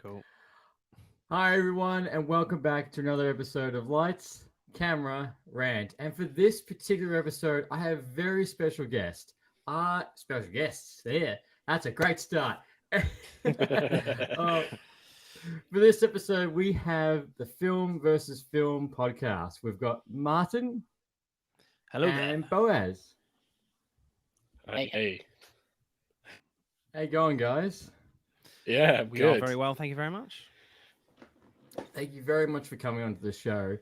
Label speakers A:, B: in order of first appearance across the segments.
A: Cool.
B: Hi, everyone, and welcome back to another episode of Lights, Camera, Rant. And for this particular episode, I have very special guest. Special guests. Yeah, that's a great start. For this episode, we have the Film versus Film podcast. We've got Martin
A: Hello
B: and
A: there.
B: Boaz.
C: Hey.
B: How you going, guys?
C: Yeah,
A: We are
C: good.
A: very well, thank you very much.
B: Thank you very much for coming onto the show.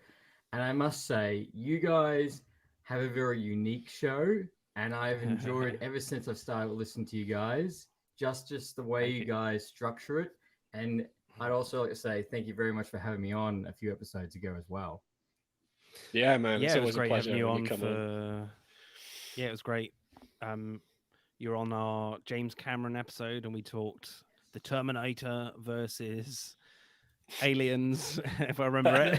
B: And I must say, you guys have a very unique show, and I've enjoyed ever since I've started listening to you guys. Just the way you guys structure it, and I'd also like to say thank you very much for having me on a few episodes ago as well.
C: Yeah, man. It's
A: Yeah, it was
C: always a
A: great
C: pleasure
A: having you
C: when
A: on
C: you come
A: for. Yeah, it was great. You're on our James Cameron episode, and we talked the Terminator versus Aliens, if I remember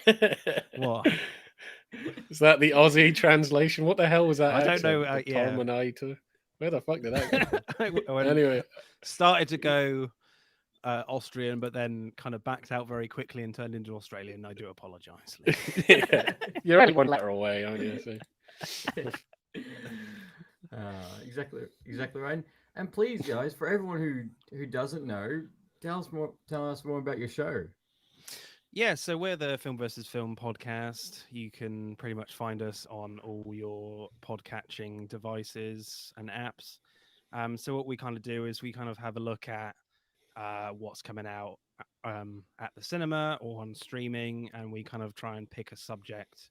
A: it. What?
C: Is that the Aussie translation? What the hell was that?
A: I don't know.
C: The
A: Yeah.
C: Terminator. Where the fuck did that go from?
A: When
C: Anyway,
A: started to go Austrian, but then kind of backed out very quickly and turned into Australian. I do apologise.
C: yeah. You're only one letter away, aren't you? So.
B: Exactly right. And please, guys, for everyone who doesn't know, tell us more about your show.
A: Yeah, so we're the Film versus Film podcast. You can pretty much find us on all your podcatching devices and apps. So what we kind of do is we kind of have a look at what's coming out at the cinema or on streaming, and we kind of try and pick a subject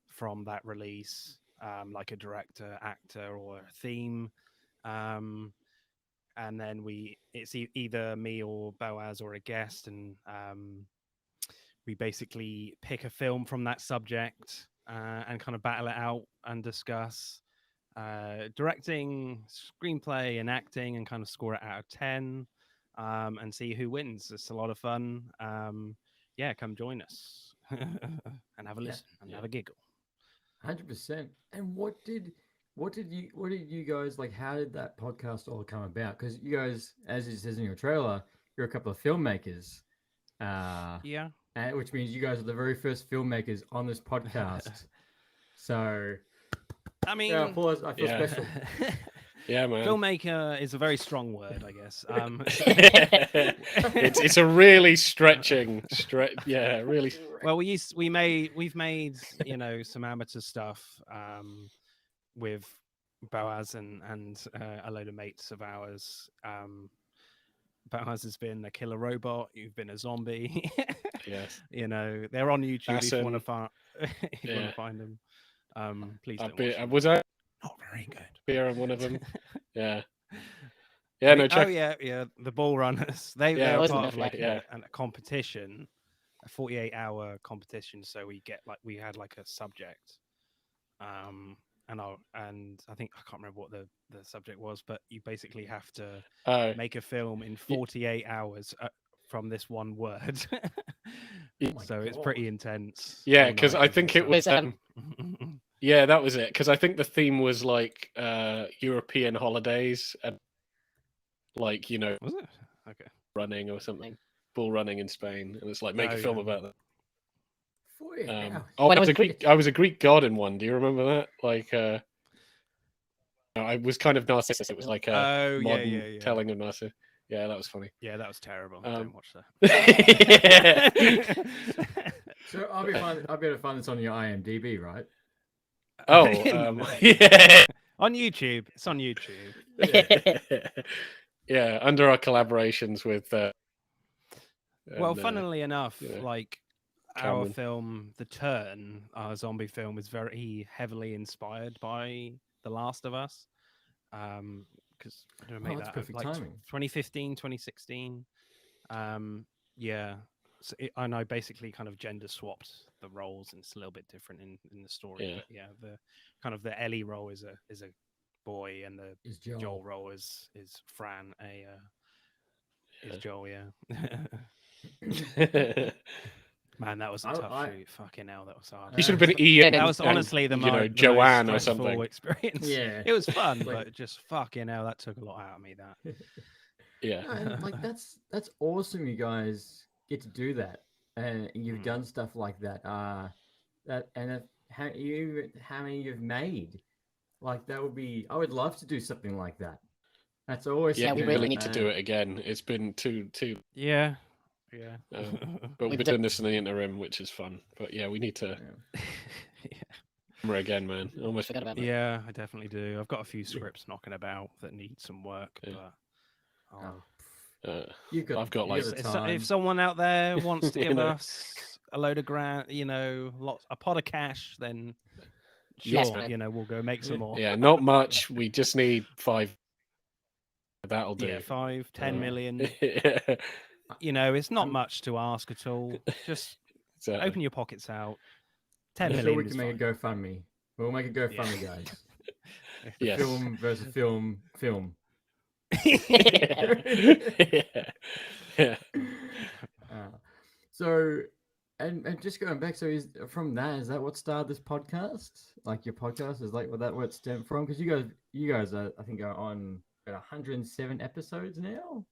A: from that release, like a director, actor, or a theme. And then it's either me or Boaz or a guest, and we basically pick a film from that subject and kind of battle it out and discuss directing, screenplay, and acting, and kind of score it out of 10 and see who wins. It's a lot of fun. Yeah, come join us and have a listen and have a giggle.
B: 100%. And what did you guys like? How did that podcast all come about? Because you guys, as it says in your trailer, you're a couple of filmmakers.
A: Yeah.
B: Which means you guys are the very first filmmakers on this podcast. So,
A: I mean,
B: I feel special.
C: Yeah, man.
A: Filmmaker is a very strong word, I guess.
C: It's a really stretching. Yeah, really.
A: Well, we've made some amateur stuff with Boaz and a load of mates of ours. Boaz has been a killer robot. You've been a zombie.
C: Yes.
A: They're on YouTube if you want to find them. Please don't watch them.
C: Was I
A: Not very good.
C: beer on one of them? Yeah. Yeah, no, check.
A: Oh yeah, the Ball Runners. They're part of like a competition, a 48-hour competition. So we had like a subject, and I think I can't remember what the subject was, but you basically have to make a film in 48 hours from this one word. So it's pretty intense.
C: Yeah, because I think it was. Yeah, that was it. Because I think the theme was like European holidays and like
A: was it? Okay.
C: running or something, bull running in Spain, and it's like make a film about that. I was a Greek god in one. Do you remember that? Like, I was kind of Narcissus. It was like a modern telling of Narcissus. Yeah, that was funny.
A: Yeah, that was terrible. I didn't watch
C: that.
B: So I'll be able to find this on your IMDb, right?
C: Oh, yeah.
A: On YouTube. It's on YouTube.
C: Yeah, under our collaborations with.
A: Well, funnily enough, like our
C: Cameron.
A: film, The Turn, our zombie film, is very heavily inspired by The Last of Us. Because I don't know,
B: that's perfect timing.
A: 2015, 2016. Yeah. So and I basically kind of gender swapped the roles, and it's a little bit different in the story.
C: Yeah.
A: But yeah, the kind of the Ellie role is a boy, and the Joel role is Fran. Is Joel, yeah. Man, that was a tough shoot. Fucking hell, that was hard.
C: You should have been Ian.
A: That was honestly the
C: Joanne
A: most
C: or something.
A: experience.
B: Yeah,
A: it was fun, but just fucking hell, that took a lot out of me. That.
C: Yeah.
B: No, and like that's awesome. You guys get to do that, and you've done stuff like that. How many you've made? Like that would be. I would love to do something like that. That's always
C: Yeah, we really
B: that,
C: need to do it again. It's been too.
A: Yeah.
C: But we've been doing this in the interim, which is fun. But yeah, we need to remember again, man. I almost forgot about that.
A: Yeah, I definitely do. I've got a few scripts knocking about that need some work, but
B: I've got like
A: if someone out there wants to give us a load of a pot of cash, then sure, we'll go make some more.
C: Yeah, not much. We just need 5. That'll do.
A: Yeah, 5-10 million. It's not much to ask at all. Just open your pockets out. 10 million.
B: Sure, we can make a GoFundMe. We'll make a GoFundMe, guys.
C: Yes.
B: Film versus film.
C: Yeah.
B: So, and just going back, so is that what started this podcast? Like your podcast is like that what it stemmed from? Because you guys are, I think, are on 107 episodes now.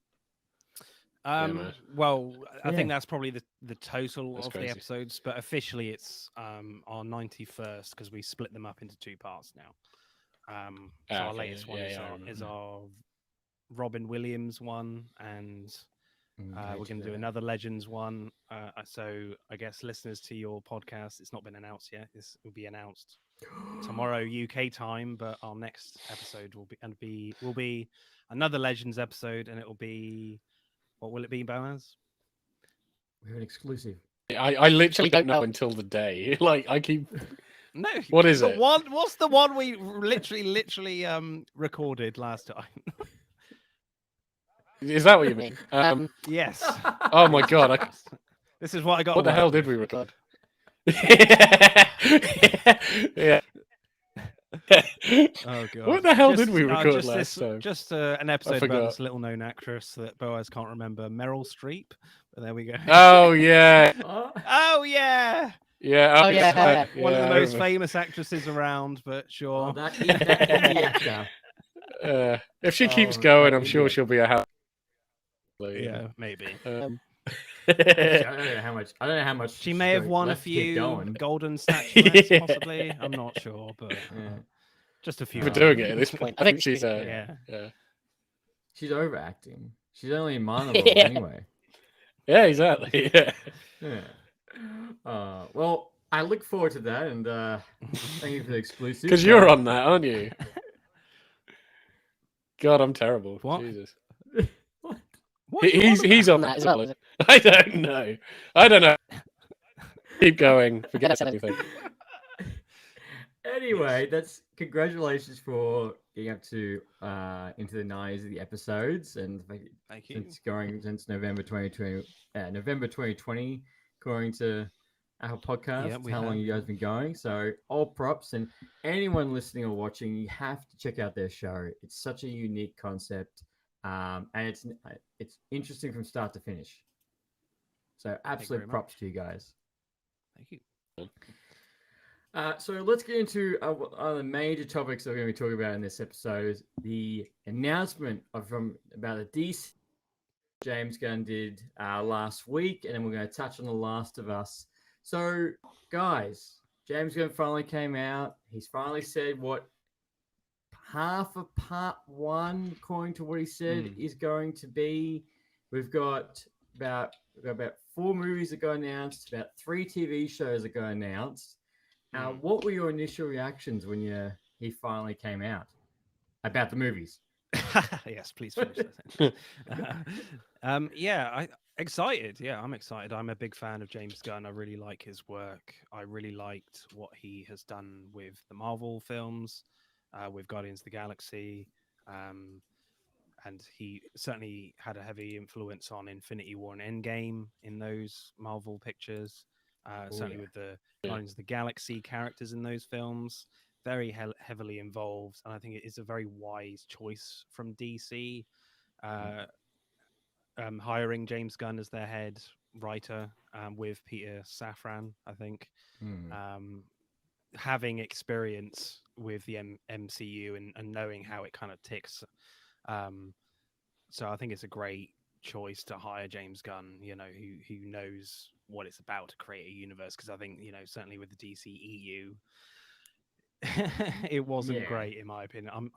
A: Well, I think that's probably the total of the episodes, but officially it's our 91st because we split them up into 2 parts now. So our latest one is our Robin Williams one, and we're going to do another Legends one. So I guess listeners to your podcast, it's not been announced yet. This will be announced tomorrow UK time, but our next episode will be another Legends episode, and it will be. What will it be, Boaz?
B: We have an exclusive.
C: I literally don't know until the day. Like I keep.
A: No.
C: What is it?
A: What's the one we literally recorded last time?
C: Is that what you mean?
A: Yes.
C: Oh my god!
A: This is what I got.
C: What the hell did we record? Yeah.
A: Oh god!
C: What the hell did we record last time?
A: Just an episode about this little-known actress that Boaz can't remember, Meryl Streep. But there we go.
C: Oh yeah.
A: Oh yeah.
C: Yeah.
A: Oh yeah. One of the most famous actresses around, but sure.
C: If she keeps going, I'm sure she'll be a house.
A: Yeah, maybe.
B: I don't know how much.
A: She may have won a few golden statuettes, possibly. I'm not sure, but just a few.
C: For doing it at this point, I think she's
B: She's overacting. She's only in minor roles anyway.
C: Yeah, exactly.
B: Yeah. Well, I look forward to that, and thank you for the exclusive.
C: Because you're on that, aren't you? God, I'm terrible.
A: What?
C: Jesus.
A: What?
C: He's on that as well. I don't know. Keep going. Forget everything.
B: Anyway, that's congratulations for getting up to into the 90s of the episodes, and
A: thank you.
B: Since November 2020, according to our podcast, how long you guys been going. So all props, and anyone listening or watching, you have to check out their show. It's such a unique concept, and it's interesting from start to finish. So absolute props to you guys.
A: Thank you.
B: So let's get into the major topics that we're going to be talking about in this episode. The announcement about the DC James Gunn did last week, and then we're going to touch on The Last of Us. So, guys, James Gunn finally came out. He's finally said what half of part 1, according to what he said, is going to be. We've got about 4 movies that got announced, about 3 TV shows that got announced. What were your initial reactions when he finally came out about the movies?
A: Yes, please finish that. Excited. Yeah, I'm excited. I'm a big fan of James Gunn. I really like his work. I really liked what he has done with the Marvel films, with Guardians of the Galaxy, and he certainly had a heavy influence on Infinity War and Endgame in those Marvel pictures. With the Guardians of the Galaxy characters in those films, very heavily involved, and I think it is a very wise choice from DC, hiring James Gunn as their head writer, with Peter Safran, I think, having experience with the MCU and knowing how it kind of ticks, So I think it's a great choice to hire James Gunn, who knows what it's about to create a universe. Because I think, certainly with the DCEU, it wasn't great in my opinion.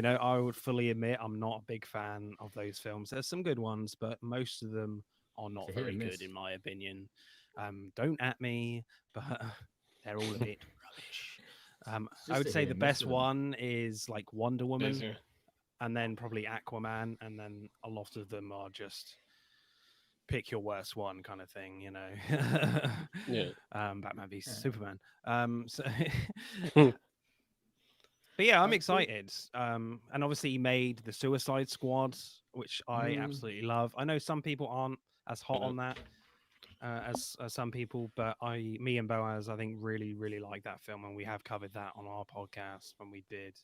A: I would fully admit I'm not a big fan of those films. There's some good ones, but most of them are not very good in my opinion. Don't at me, but they're all a bit rubbish. I would say the best one is like Wonder Woman, and then probably Aquaman, and then a lot of them are just pick your worst one kind of thing, Batman v Superman. But yeah, I'm excited. And obviously he made the Suicide Squad, which I absolutely love. I know some people aren't as hot on that as some people, but me and Boaz, I think really, really like that film, and we have covered that on our podcast when we did,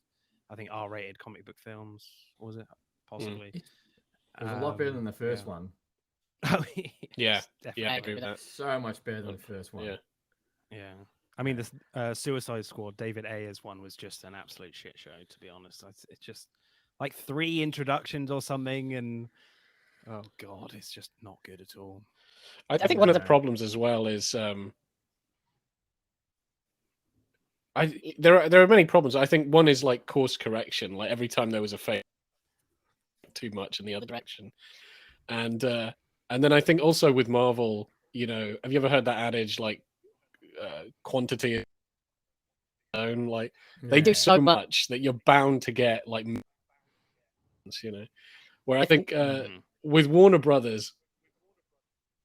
A: I think, R-rated comic book films. Was it possibly?
B: It was a lot better than the first one.
A: Oh,
C: yes,
A: definitely.
C: I agree with that.
B: So much better than the first one.
A: Yeah. I mean, the Suicide Squad, David Ayer's one was just an absolute shit show, to be honest. It's just like 3 introductions or something, and oh god, it's just not good at all.
C: I think one of the problems as well is there are many problems. I think one is like course correction. Like every time there was a fail, too much in the other direction, and then I think also with Marvel, have you ever heard that adage like quantity own? Like they do so much that you're bound to get like, where I think with Warner Brothers,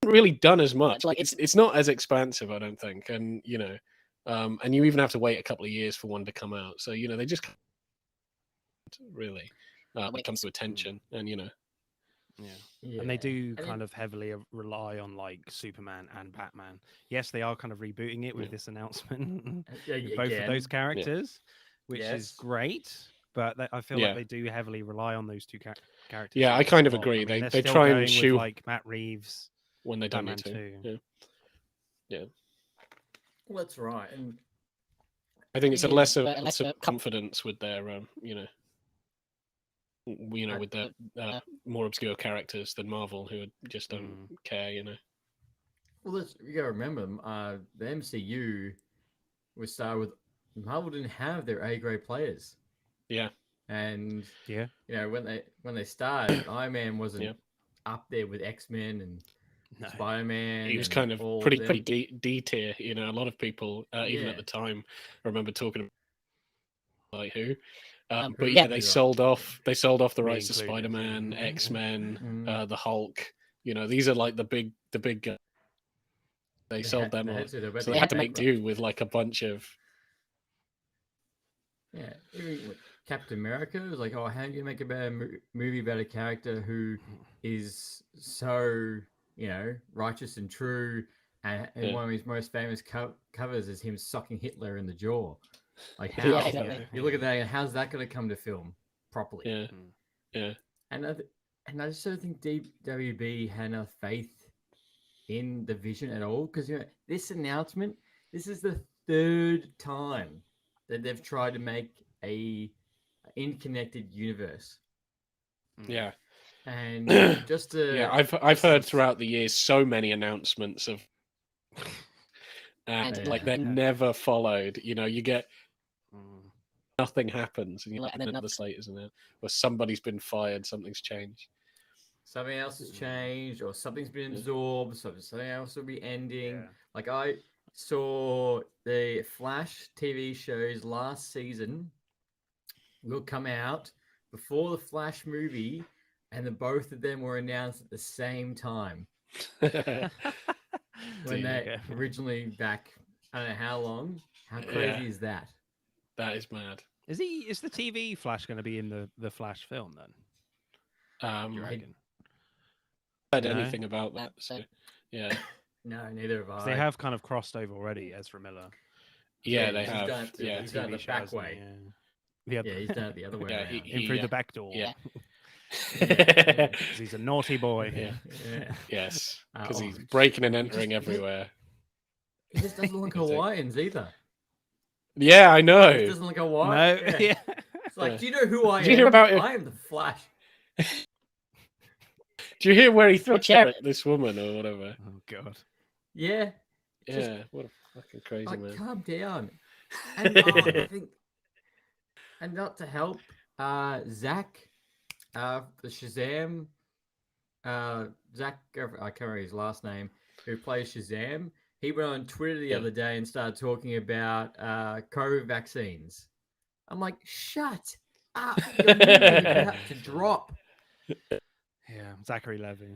C: really done as much. Like it's not as expansive, I don't think, and and you even have to wait a couple of years for one to come out. So they just really when it comes to attention, and
A: and they do kind of heavily rely on like Superman and Batman. Yes, they are kind of rebooting it with this announcement with both of those characters, which is great. But I feel like they do heavily rely on those two characters.
C: Yeah, I kind of agree.
A: I mean,
C: they try and
A: shoot like Matt Reeves
C: when they don't
A: Batman
C: need to. Yeah.
B: Well, that's right. And
C: I think it's a less of confidence with their, with their more obscure characters than Marvel, who just don't care,
B: Well, you gotta remember, the MCU was started with Marvel didn't have their A-grade players.
C: Yeah.
B: And when they started, Iron Man wasn't up there with X-Men and Spider-Man.
C: He was kind of pretty D tier. A lot of people, even at the time, remember talking about like who. But they sold off the rights to Spider-Man, X-Men, the Hulk. These are like the big. They sold them off, so they had to make do with like a bunch of.
B: Yeah, even Captain America was like, oh, how do you make a better movie about a character who is so righteous and true, and one of his most famous covers is him socking Hitler in the jaw. Like, how you look at that, and how's that going to come to film properly?
C: Yeah.
B: And I just don't think WB had enough faith in the vision at all, because this announcement, this is the 3rd time that they've tried to make a interconnected universe.
C: Yeah.
B: And just to
C: I've heard throughout the years so many announcements of and like they're never followed. You get nothing happens, and another slate, isn't it? Or somebody's been fired, something's changed.
B: Something else has changed, or something's been absorbed, so something else will be ending. Yeah. Like I saw the Flash TV shows last season will come out before the Flash movie, and the both of them were announced at the same time. When they originally back, I don't know how long. How crazy is that?
C: That is mad.
A: Is the TV Flash going to be in the Flash film then? You reckon?
C: I don't know anything about that. So, yeah.
B: No, neither have I.
A: They have kind of crossed over already, Ezra Miller.
C: Yeah, they have.
B: He's done it the back way. Yeah, he's done it the other way.
A: In through the back door.
C: Yeah.
A: He's a naughty boy.
C: Yeah. Yes, because he's breaking and entering everywhere.
B: He just doesn't look Hawaiians either.
C: Yeah, I know.
B: He doesn't look Hawaiian.
A: No. Yeah.
B: It's like, do you know who I am?
C: Did you hear about it?
B: I am the Flash.
C: Do you hear where he threw a chair at this woman or whatever?
A: Oh god.
B: Yeah.
C: Yeah, what a fucking crazy
B: Like,
C: man.
B: calm down. And I think, and not to help, Zach, the Shazam, Zach, I can't remember his last name, who plays Shazam. He went on Twitter the other day and started talking about COVID vaccines. I'm like, shut up! Your movie is about to drop.
A: Yeah, Zachary Levi.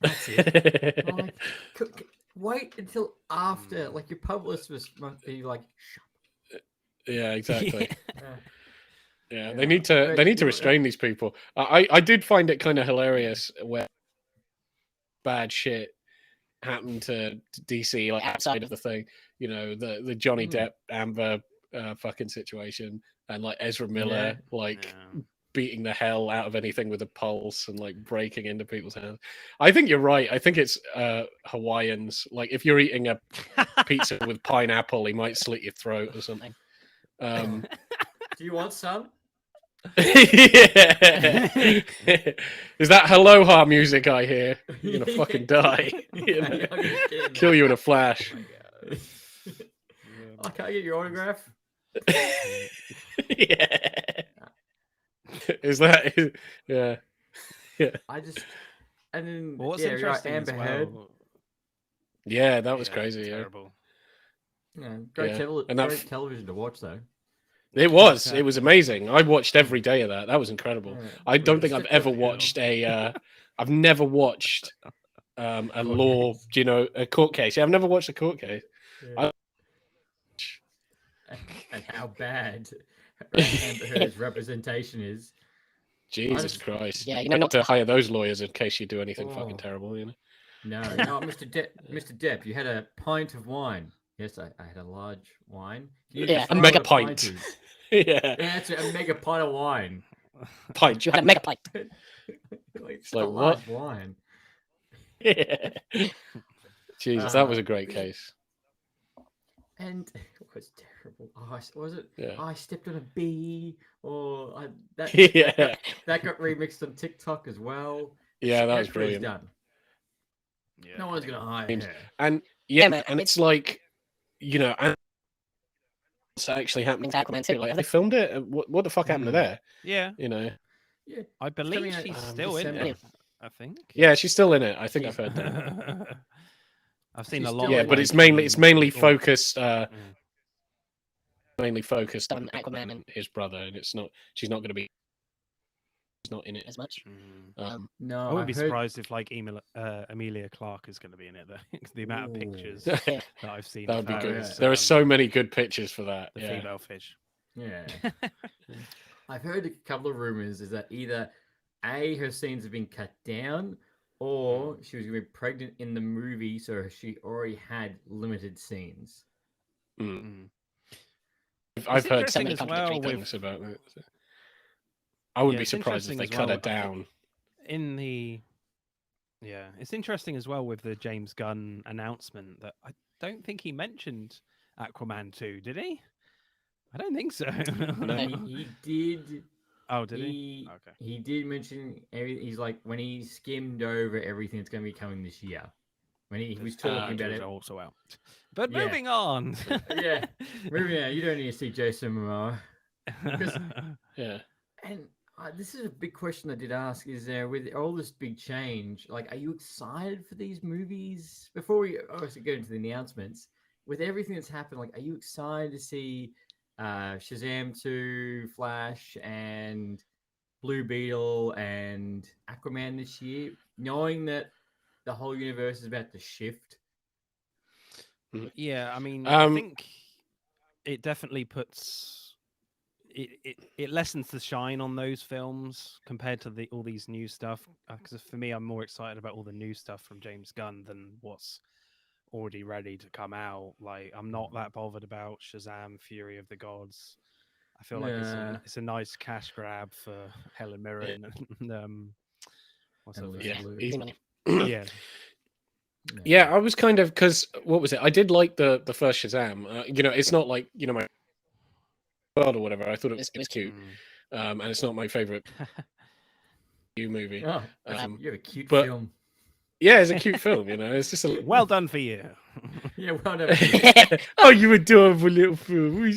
B: That's it. I'm like, wait until after. Like your publicist must be like, shut.
C: Yeah, exactly.
B: Yeah.
C: Yeah, they need to restrain these people. I did find it kind of hilarious where bad shit happened to DC, like outside of the thing. You know, the Johnny Depp Amber fucking situation, and like Ezra Miller beating the hell out of anything with a pulse and like breaking into people's hands. I think you're right. I think it's Hawaiians. Like if you're eating a pizza with pineapple, he might slit your throat or something.
B: Do you want some?
C: Yeah. Is that aloha music I hear? You're gonna fucking die. Kill you in a flash.
B: Oh, can I get your autograph?
C: Yeah. Is that? Yeah. Yeah.
B: I just and then
A: Well, what's
B: yeah,
A: interesting
B: Amber
A: as
B: Heard.
A: well.
C: Yeah, that was crazy.
A: Terrible.
B: Yeah, great,
C: And that
B: great television to watch though.
C: It was amazing. I watched every day of that. That was incredible.
B: Yeah.
C: I don't think I've ever watched a. I've never watched a law. Do you know, a court case? Yeah, I've never watched a court case.
B: Yeah. And how bad Amber Heard's representation is.
C: Jesus Christ! Yeah, you know not to hire those lawyers in case you do anything fucking terrible. You know.
B: No, Mr. Depp, you had a pint of wine. Yes, I had a large wine.
C: Yeah, a mega pint.
B: Yeah, that's a mega pint of wine.
C: Pint. You had a mega pint.
B: It's like what? Wine.
C: Yeah. Jesus, that was a great case.
B: And it was terrible. Oh, was it?
C: Yeah.
B: I stepped on a bee, or that got remixed on TikTok as well.
C: Yeah, that was brilliant.
B: Done. Yeah. No one's gonna hire her.
C: And and it's like, you know, and it's actually happening to Aquaman too. Like, have they filmed it? What the fuck happened to there?
A: Yeah,
C: you know.
B: Yeah,
A: I believe she's still in it. I think.
C: Yeah, she's still in it. I think I've heard that.
A: I've seen a lot.
C: Yeah, but it's mainly focused. Mainly focused on Aquaman and his brother, and it's not. She's not going to be. She's not in it as much.
B: No,
A: I wouldn't be surprised if like Emilia Clarke is going to be in it though. The amount of pictures that I've seen.
C: That would be good. There are so many good pictures for that.
A: The female fish.
B: Yeah. I've heard a couple of rumors is that either A, her scenes have been cut down, or she was going to be pregnant in the movie, so she already had limited scenes.
C: I've heard so many contradictory things about it. I wouldn't be surprised if they cut her down.
A: It's interesting as well with the James Gunn announcement that I don't think he mentioned Aquaman 2, did he? I don't think so.
B: No, he did.
A: Oh, did he?
B: Okay. He did mention everything. He's like, when he skimmed over everything that's going to be coming this year. When he was talking about it.
A: Also out. But moving on.
B: Moving on. You don't need to see Jason Momoa.
C: Yeah.
B: And this is a big question I did ask. Is there, with all this big change, like, are you excited for these movies? Before we obviously go into the announcements, with everything that's happened, like, are you excited to see Shazam 2, Flash, and Blue Beetle, and Aquaman this year, knowing that the whole universe is about to shift?
A: Yeah, I mean, I think it definitely puts it lessens the shine on those films compared to all these new stuff. Because for me, I'm more excited about all the new stuff from James Gunn than what's already ready to come out. Like, I'm not that bothered about Shazam: Fury of the Gods. I feel like it's a nice cash grab for Helen Mirren and what's
C: yeah. Yeah, I was kind of, because what was it? I did like the first Shazam. You know, it's not like, you know, my world or whatever. I thought it was cute, and it's not my favorite movie.
B: Oh, you have a cute film.
C: Yeah, it's a cute film. You know, it's just a
A: Well done for you.
B: Yeah, well done.
C: oh, you adorable little film.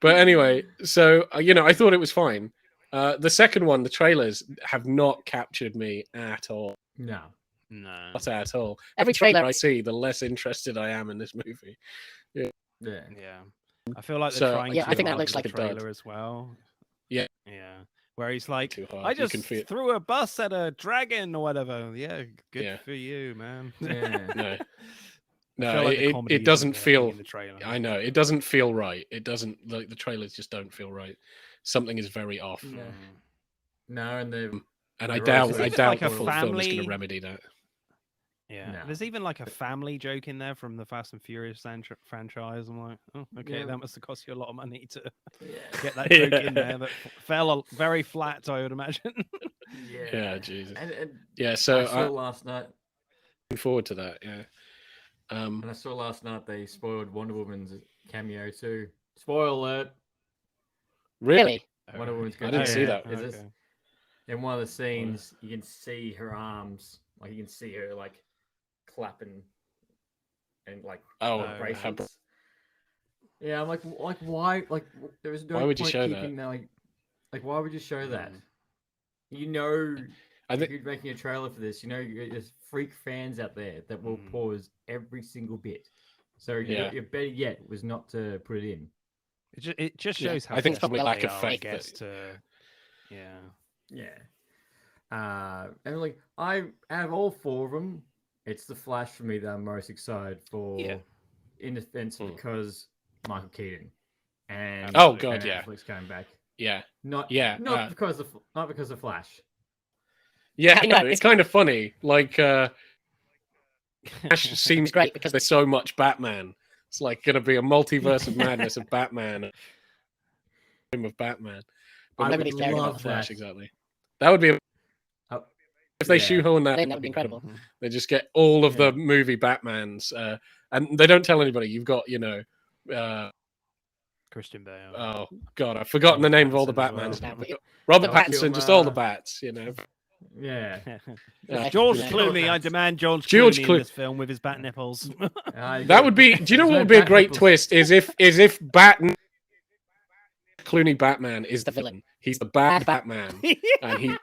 C: But anyway, so I thought it was fine. The second one, the trailers have not captured me at all.
B: No.
C: Not at all. Every trailer I see, the less interested I am in this movie.
B: Yeah.
A: I feel like they're
C: So,
A: trying
C: yeah,
A: to
C: I think that
A: hard
C: looks
A: with
C: like
A: the
C: a dud.
A: trailer as well.
C: Yeah.
A: Where he's like,
C: Too hard.
A: I
C: You
A: just
C: can feel-
A: threw a bus at a dragon or whatever. Yeah, good
C: Yeah.
A: for you, man.
B: Yeah.
C: No,
A: feel like the comedy
C: it doesn't
A: isn't working
C: feel.
A: in the trailer.
C: I know it doesn't feel right. It doesn't like the trailers just don't feel right. Something is very off.
B: No, and
C: I
B: they're
C: doubt
B: also-
C: I
A: It's
C: doubt
A: like
C: the
A: a
C: full film is going
A: family-
C: to remedy that.
A: Yeah,
B: No.
A: there's even like a family joke in there from the Fast and Furious franchise. I'm like, oh, okay,
B: Yeah.
A: that must have cost you a lot of money to
B: Yeah.
A: get that joke in
C: Yeah.
A: there. That fell very flat, I would imagine.
C: Yeah, Jesus.
B: And
C: Yeah, so
B: I saw
C: I'm
B: last night,
C: looking forward to that. Yeah.
B: and I saw last night they spoiled Wonder Woman's cameo too. Spoiler alert!
C: Really?
B: Wonder Woman's
C: I didn't see that.
B: Is this-
A: Okay.
B: In one of the scenes, you can see her arms, like you can see her like clapping and like
C: Oh,
A: Oh,
B: bracelets. Yeah, I'm like why? Like there was no
C: Why would you
B: point
C: show
B: keeping that? Like why would you show that?
A: Mm.
B: You know,
C: I
B: if
C: think
B: you're making a trailer for this, you know, there's freak fans out there that will
A: Mm.
B: pause every single bit. So
C: Yeah.
B: your better yet was not to put it in.
A: It just
C: Yeah,
A: shows how
C: I think it's probably
A: desperate
C: lack
A: they
C: of
A: are,
C: faith
A: I guess,
C: that-
A: to yeah.
B: Yeah. And like I out of all four of them, it's the Flash for me that I'm most excited for.
A: Yeah.
B: In defense
C: Mm.
B: because Michael Keaton and
C: Oh, God,
B: Ben
C: yeah.
B: Affleck's coming back.
C: yeah.
B: Not
C: Yeah,
B: not because of Flash.
C: Yeah, I know. It's kind of funny. Like Ash seems great because there's so much Batman. It's like going to be a multiverse of madness of Batman. Of Batman. But
B: I
C: nobody's
B: would
C: caring about
B: love
C: Flash
B: that.
C: exactly. That would be if they
B: yeah.
C: shoehorn that.
D: That would be incredible.
C: They just get all of
B: Yeah.
C: the movie Batmans, and they don't tell anybody. You've got
A: Christian Bale.
C: oh god, I've forgotten the
A: Robert
C: name of all the
A: Pattinson as
C: Batmans.
A: well.
C: Robert
B: Val
C: Pattinson, just all the
B: Kilmer.
C: bats,
B: Yeah.
A: George
C: Yeah.
A: Clooney, I demand George
C: George
A: Clooney
C: Clo-
A: in this film with his bat nipples.
C: That would be. Do you know what would be a great twist? Is if Clooney Batman is the villain. He's the bad Batman, and he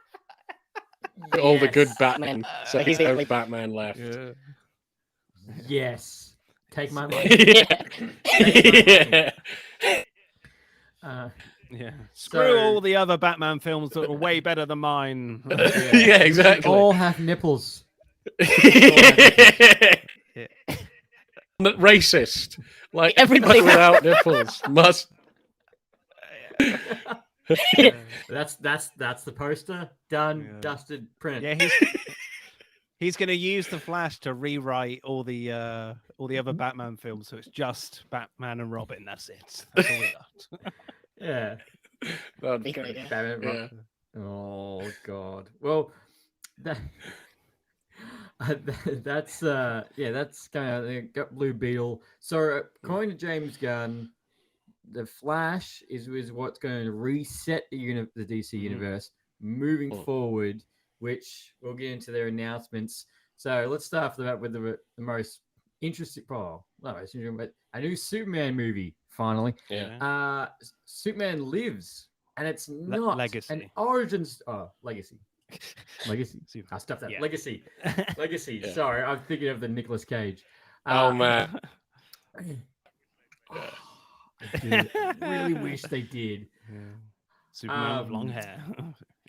C: all the good Batman. So he's the only Batman left.
B: Yes. Take my money.
C: Yeah.
A: Yeah. Screw
B: So-
A: all the other Batman films that were way better than mine.
C: Yeah, exactly.
B: All have nipples.
C: Racist. Like
D: Everybody-
C: everybody without nipples must.
B: That's the poster. Done,
A: Yeah.
B: dusted, printed.
A: Yeah, he's going to use the Flash to rewrite all the other Batman films, so it's just Batman and Robin. That's it. That's all we got.
B: Yeah.
C: That'd
D: Be great, yeah.
B: Batman,
C: Yeah.
B: Oh God. Well, that that's that's kind of got Blue Beetle. So according to James Gunn, the Flash is what's going to reset the DC universe moving
C: Mm.
B: forward, which we'll get into their announcements. So let's start off with the most interesting, not most interesting, but a new Superman movie finally.
C: Yeah.
B: Superman Lives, and it's not
A: Legacy.
B: an origins. Legacy. Legacy.
A: Super-
B: I stuffed that.
A: yeah.
B: Legacy. Legacy.
C: Yeah.
B: Sorry, I'm thinking of the Nicolas Cage.
C: Oh man.
B: I really wish they did.
A: Superman with long hair.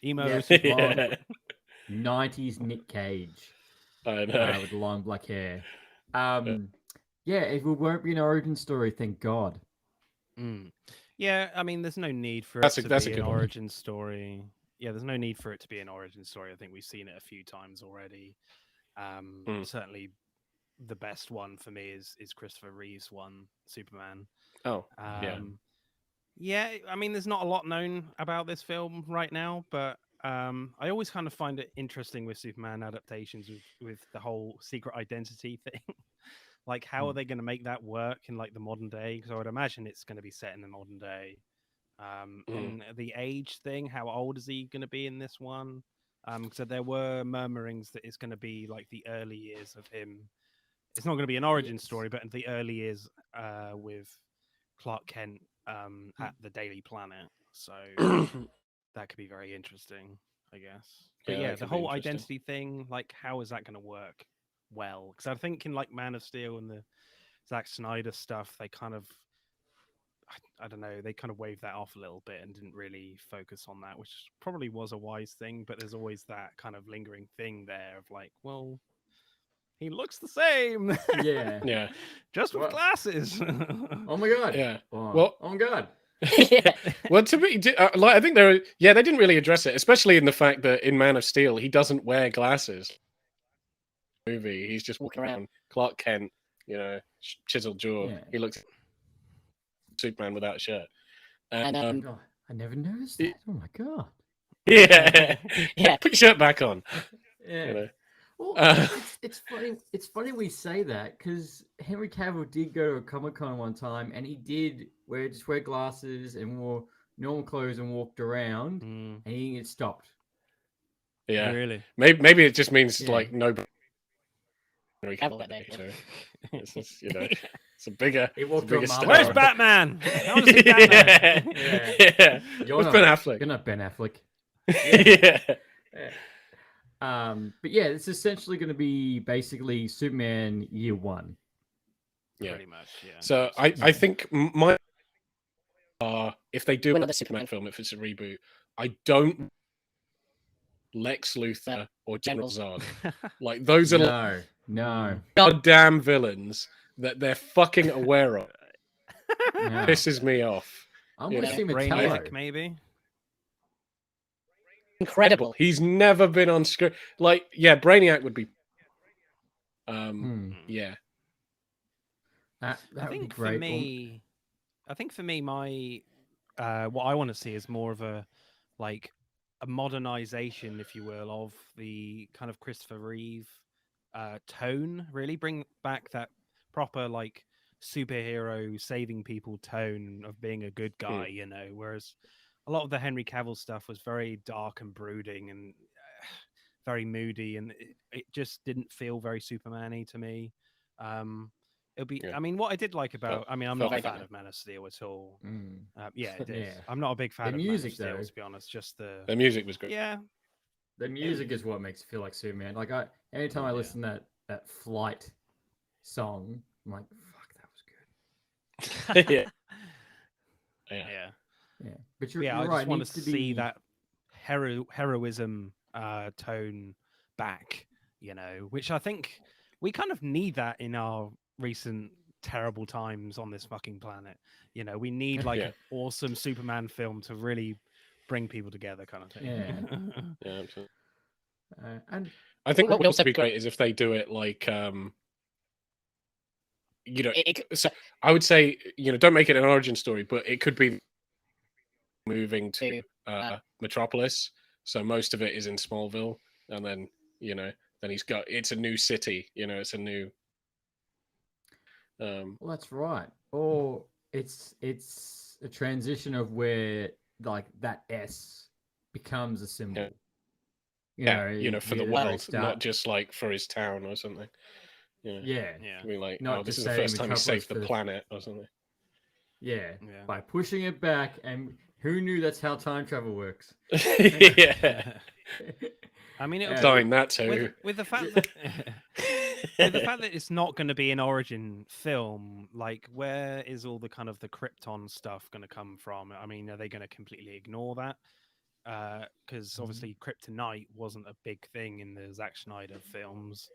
A: Emo.
B: Yes,
A: Superman.
B: long- 90s Nick Cage
C: I know.
B: with long black hair. Yeah, it won't be an origin story, thank God.
A: Mm. Yeah, I mean, there's no need for
C: That's
A: it
C: a-
A: to
C: that's
A: be
C: a
A: an
C: good one.
A: origin story. Yeah, there's no need for it to be an origin story. I think we've seen it a few times already. Certainly, the best one for me is Christopher Reeve's one, Superman.
C: Oh, yeah.
A: Yeah, I mean, there's not a lot known about this film right now, but I always kind of find it interesting with Superman adaptations with the whole secret identity thing. Like, how are they going to make that work in like the modern day? Because I would imagine it's going to be set in the modern day. In the age thing, how old is he going to be in this one? So there were murmurings that it's going to be like the early years of him. It's not going to be an origin story, but in the early years with Clark Kent at the Daily Planet. So that could be very interesting, I guess. But yeah, the whole identity thing, like, how is that going to work well? Because I think in like Man of Steel and the Zack Snyder stuff, they kind of, I don't know, they kind of waved that off a little bit and didn't really focus on that, which probably was a wise thing. But there's always that kind of lingering thing there of like, well, he looks the same.
B: Yeah.
A: Just with glasses.
B: Oh my god.
C: Yeah.
B: Oh my god.
C: Yeah. Well, to me, like, I think they didn't really address it, especially in the fact that in Man of Steel he doesn't wear glasses. Movie, he's just walking around Clark Kent, chiseled jaw.
B: Yeah.
C: He looks Superman without a shirt. And
B: Oh, I never noticed that. Oh my god.
C: Yeah, put your shirt back on.
B: Yeah. Well, it's funny. It's funny we say that because Henry Cavill did go to a Comic-Con one time, and he did wear glasses and wore normal clothes and walked around, and he didn't get stopped.
C: Yeah,
A: really.
C: Maybe it just means like nobody. Henry Cavill that day, so it's just, it's a bigger. Star.
A: Where's Batman? How is he Batman?
C: Yeah. Where's Ben Affleck?
B: You're not Ben Affleck.
C: Yeah.
B: But yeah, it's essentially going to be basically Superman Year One.
C: Yeah,
A: pretty much. Yeah.
C: So I think my if they do another Superman film, if it's a reboot, I don't Lex Luthor or General Zod. Like those are
B: no
C: goddamn villains that they're fucking aware of. Pisses me off.
B: I'm going to see
A: Brainiac, maybe.
C: Incredible. He's never been on screen. Like, yeah, Brainiac would be. Yeah.
B: That
A: I
B: would be
A: think
B: great.
A: for me, my what I want to see is more of a modernization, if you will, of the kind of Christopher Reeve tone. Really bring back that proper like superhero saving people tone of being a good guy, whereas a lot of the Henry Cavill stuff was very dark and brooding and very moody, and it just didn't feel very Superman-y to me. It'll be. I mean, what I did like about. I'm not a fan of Man of Steel at all. Yeah, it is. I'm not a big fan of
B: music,
A: Man of Steel,
B: though.
A: to be honest. Just the
C: music was great.
A: Yeah,
B: the music is what makes it feel like Superman. Like anytime I listen to that Flight song, I'm like, fuck, that was good.
C: Yeah.
B: But you're
A: I
B: right.
A: just want to see that heroism tone back, which I think we kind of need that in our recent terrible times on this fucking planet. We need an awesome Superman film to really bring people together, kind of thing.
C: Yeah, absolutely.
B: And
C: I think what would also be great is if they do it like so I would say, don't make it an origin story, but it could be moving to Metropolis. So most of it is in Smallville, and then then it's a new city. It's a new.
B: Well, that's right. Or it's a transition of where like that S becomes a symbol.
C: For the world, not just like for his town or something.
B: Yeah.
C: I mean, like,
B: not
C: this
B: just
C: is the first time he
B: Metropolis
C: saved the planet or something.
B: Yeah, by pushing it back, and who knew that's how time travel works?
C: Yeah.
A: I mean,
C: dying that too.
A: With the fact that with the fact that it's not going to be an origin film, like, where is all the kind of the Krypton stuff going to come from? I mean, are they going to completely ignore that? Because obviously kryptonite wasn't a big thing in the Zack Snyder films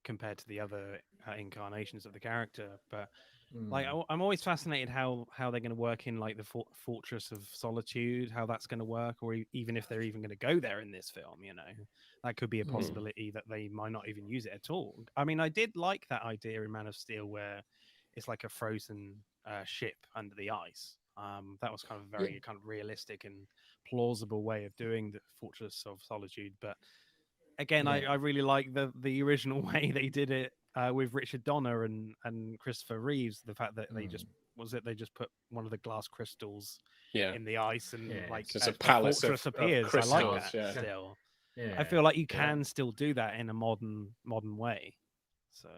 A: compared to the other incarnations of the character. But like, I'm always fascinated how they're going to work in like the Fortress of Solitude, how that's going to work, or even if they're even going to go there in this film. That could be a possibility that they might not even use it at all. I mean, I did like that idea in Man of Steel where it's like a frozen ship under the ice. That was kind of very kind of realistic and plausible way of doing the Fortress of Solitude. But again, I really like the original way they did it with Richard Donner and Christopher Reeves. The fact that they just was it? They just put one of the glass crystals
C: Yeah.
A: in the ice, and
B: Yeah.
A: like
C: It's a
A: a
C: palace
A: fortress
C: of
A: appears. I like
C: crystals,
A: that
C: yeah.
A: still.
B: Yeah.
A: I feel like you
C: Yeah.
A: can still do that in a modern way. So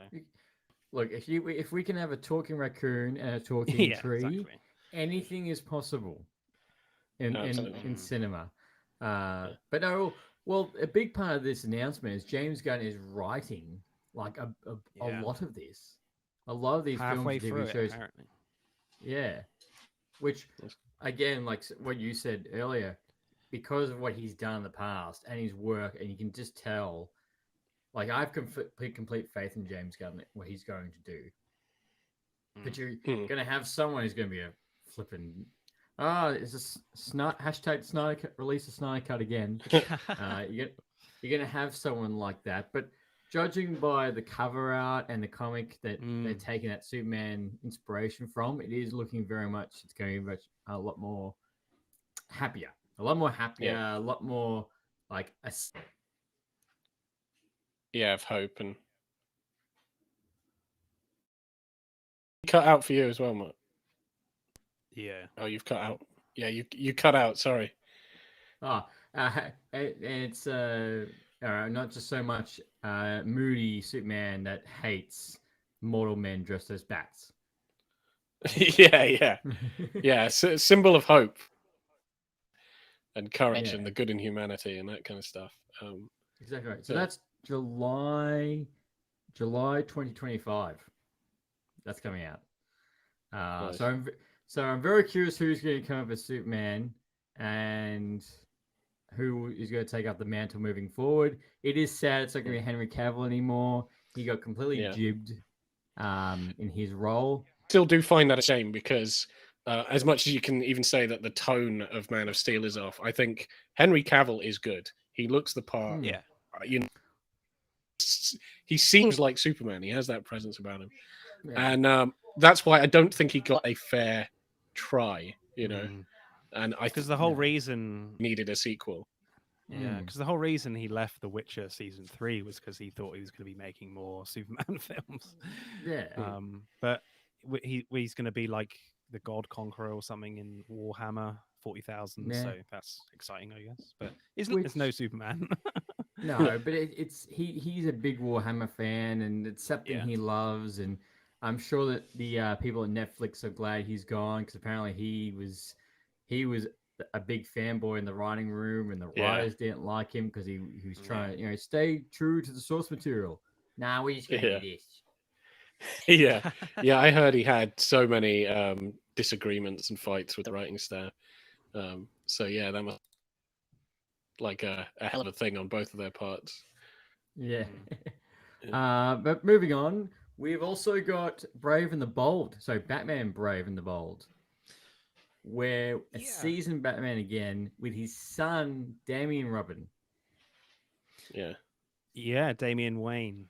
B: Look, if we can have a talking raccoon and a talking
A: yeah,
B: tree,
A: exactly.
B: anything is possible in
C: Absolutely.
B: cinema. But no, well, a big part of this announcement is James Gunn is writing like a
A: Yeah.
B: lot of this, a lot of these
A: Halfway
B: films and
A: through
B: TV
A: it,
B: shows.
A: apparently.
B: Yeah, which again, like what you said earlier, because of what he's done in the past and his work, and you can just tell. Like I've complete faith in James Gunn, what he's going to do. But you're going to have someone who's going to be a flipping. It's a hashtag Snyder cut, release a Snyder cut again. You're going to have someone like that. But judging by the cover art and the comic that they're taking that Superman inspiration from, it is looking very much. It's going to be a lot more happier, a lot more like a.
C: Yeah, of hope. And cut out for you as well, Matt.
A: Yeah.
C: Oh, you've cut out. Yeah, you cut out. Sorry.
B: It's not just so much moody Superman that hates mortal men dressed as bats.
C: yeah. Symbol of hope and courage
B: Yeah.
C: and the good in humanity and that kind of stuff.
B: Exactly right. So
C: yeah.
B: that's July 2025. That's coming out.
C: Nice.
B: So I'm very curious who's going to come up as Superman and who is going to take up the mantle moving forward. It is sad it's not going to be Henry Cavill anymore. He got completely jibbed in his role.
C: Still do find that a shame because as much as you can even say that the tone of Man of Steel is off, I think Henry Cavill is good. He looks the part.
A: Yeah.
C: You know, he seems like Superman. He has that presence about him. Yeah. And that's why I don't think he got a fair try, you know. And I
A: because the whole reason
C: needed a sequel.
A: Yeah, because the whole reason he left The Witcher season 3 was because he thought he was going to be making more Superman films.
B: Yeah.
A: But he's going to be like the God Conqueror or something in Warhammer 40,000.
B: Yeah.
A: So that's exciting, I guess. But there's no Superman.
B: No, but he's a big Warhammer fan, and it's something he loves. And I'm sure that the people at Netflix are glad he's gone because apparently he was a big fanboy in the writing room, and the writers didn't like him because he was trying to stay true to the source material. Nah, we're just gonna do this.
C: Yeah. I heard he had so many disagreements and fights with the writing staff. So yeah, that must like a hell of a thing on both of their parts.
B: Yeah. But moving on, we've also got Brave and the Bold. So Batman Brave and the Bold, where a seasoned Batman again with his son Damian Robin.
A: Yeah, Damian Wayne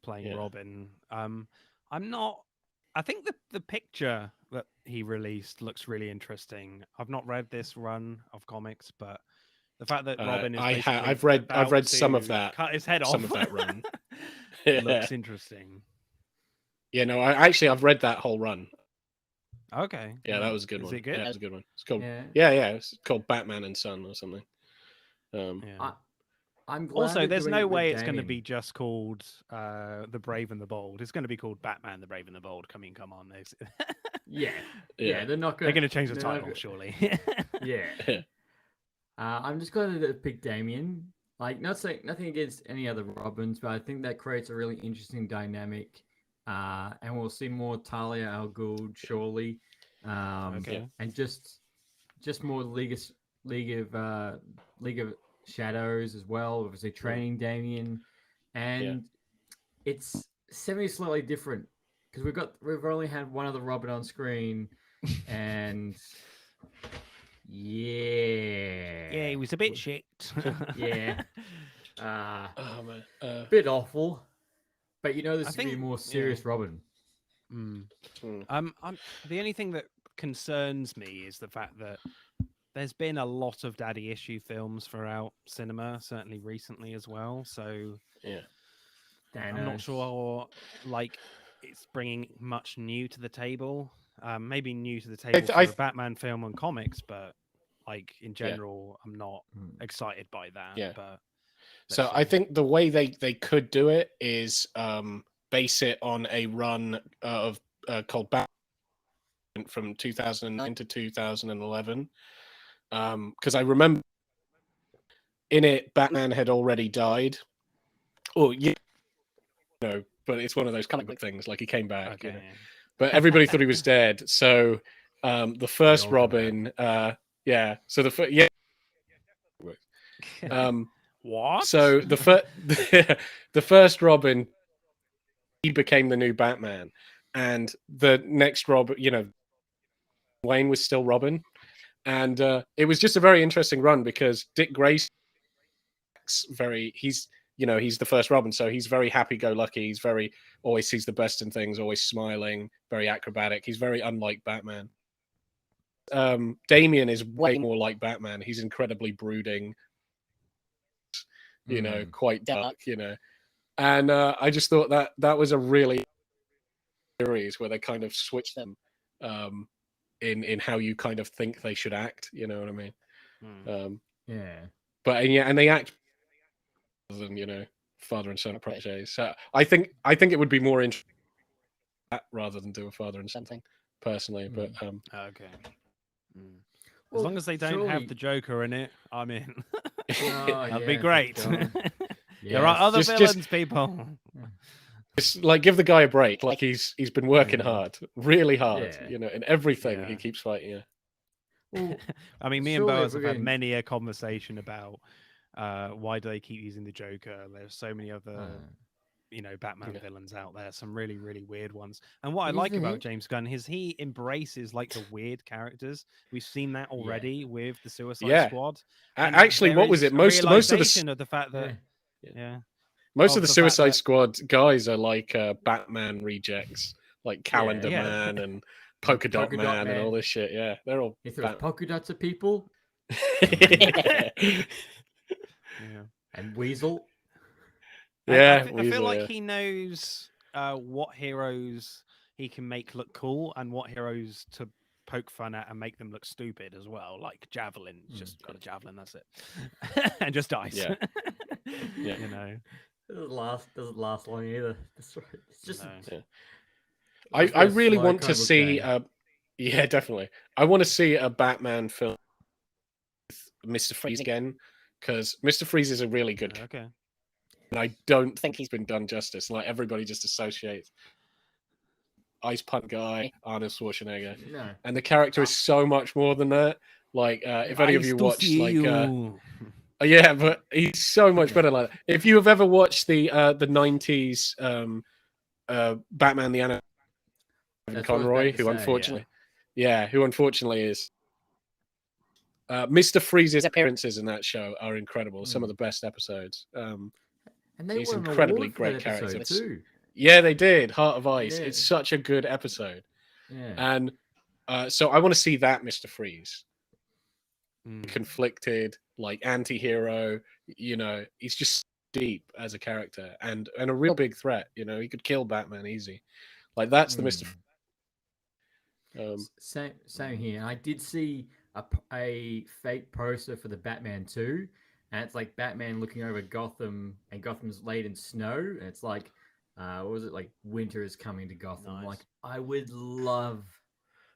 A: playing Robin. I think the picture that he released looks really interesting. I've not read this run of comics, but the fact that Robin is
C: I've read some of that.
A: Cut his head off.
C: Some of that run.
A: Looks interesting.
C: Yeah, no, I've read that whole run.
A: Okay.
C: Yeah, that was a good
A: Is
C: one.
A: it good?
C: Yeah, that was a good one. It's called
B: yeah.
C: It's called Batman and Son or something.
B: I'm glad
A: also, there's no way it's
B: Damian.
A: going to be just called The Brave and the Bold. It's going to be called Batman: The Brave and the Bold. Come on.
B: Yeah. They're not going.
A: They're going to change the title, surely.
B: Yeah. I'm just glad that they picked Damian. Like, nothing against any other Robins, but I think that creates a really interesting dynamic. And we'll see more Talia al Ghul surely. And just more League of Shadows as well. Obviously training Damian, and it's slightly different because we've only had one other Robin on screen, and
A: he was a bit shit.
B: Bit awful, but this is be a more serious Robin.
A: The only thing that concerns me is the fact that there's been a lot of daddy issue films throughout cinema, certainly recently as well. So
B: Thanos.
A: I'm not sure. Like, it's bringing much new to the table. Maybe new to the table for a Batman film and comics, but like in general, I'm not excited by that.
C: Yeah.
A: But
C: so I think the way they could do it is base it on a run of called Batman from 2009 to 2011. Because I remember in it, Batman had already died. Oh, yeah, no, but it's one of those comic book things. Like he came back,
A: okay,
C: you know. But everybody thought he was dead. So the first Robin, yeah. So the
A: what?
C: So the first Robin, he became the new Batman, and the next Robin, you know, Wayne was still Robin, and it was just a very interesting run because Dick Grayson, he's the first Robin, so he's very happy-go-lucky. He's very always sees the best in things, always smiling, very acrobatic. He's very unlike Batman. Damian is way more like Batman. He's incredibly brooding, you know, quite dark, you know. And I just thought that was a really series where they kind of switched them in how you kind of think they should act. You know what I mean?
B: Yeah.
C: But and they act than, you know, father and son proteges. So I think it would be more interesting rather than do a father and son thing personally. But
A: okay. As long as they don't have the Joker in it, I'm in. That'd be great. There are other villains, people.
C: Just like give the guy a break. Like he's been working hard, really hard, you know, in everything he keeps fighting. Yeah.
B: Well,
A: I mean, me and Boaz have had many a conversation about why do they keep using the Joker? There's so many other, you know, Batman villains out there, some really, really weird ones. And what I like about James Gunn is he embraces like the weird characters. We've seen that already with the Suicide Squad. And
C: actually, what was it? Most of
A: the fact that
C: most of the Suicide Squad guys are like Batman rejects, like Calendar Man and Polka Dot Man and all this shit. Yeah, they're all.
B: He throws polka dots at people. And Weasel.
A: I feel like he knows what heroes he can make look cool and what heroes to poke fun at and make them look stupid as well. Like Javelin, just got a javelin, that's it, and just dies.
B: Yeah, you know, doesn't last long either. It's just.
C: No. I really want to see. Yeah, definitely. I want to see a Batman film with Mr. Freeze again, because Mr. Freeze is a really good.
A: Okay.
C: And I don't think he's been done justice. Like everybody just associates Ice Punt guy, Arnold Schwarzenegger, and the character is so much more than that. Like, if any of you watched, like, yeah, but he's so much better. Like, if you have ever watched the '90s Batman the Animated Conroy, who unfortunately is. Mr. Freeze's appearances in that show are incredible. Some of the best episodes.
B: And they
C: he's
B: won
C: incredibly
B: an
C: great character
B: too.
C: Yeah, they did. Heart of Ice. Yeah. It's such a good episode. Yeah. And so I want to see that Mr. Freeze. Conflicted, like anti-hero, you know, he's just deep as a character and a real big threat. You know, he could kill Batman easy. Like that's the Mr.
B: Same here. I did see a fake poster for the Batman 2, and it's like Batman looking over Gotham, and Gotham's laid in snow, and it's like, what was it, like winter is coming to Gotham. Nice. Like, I would love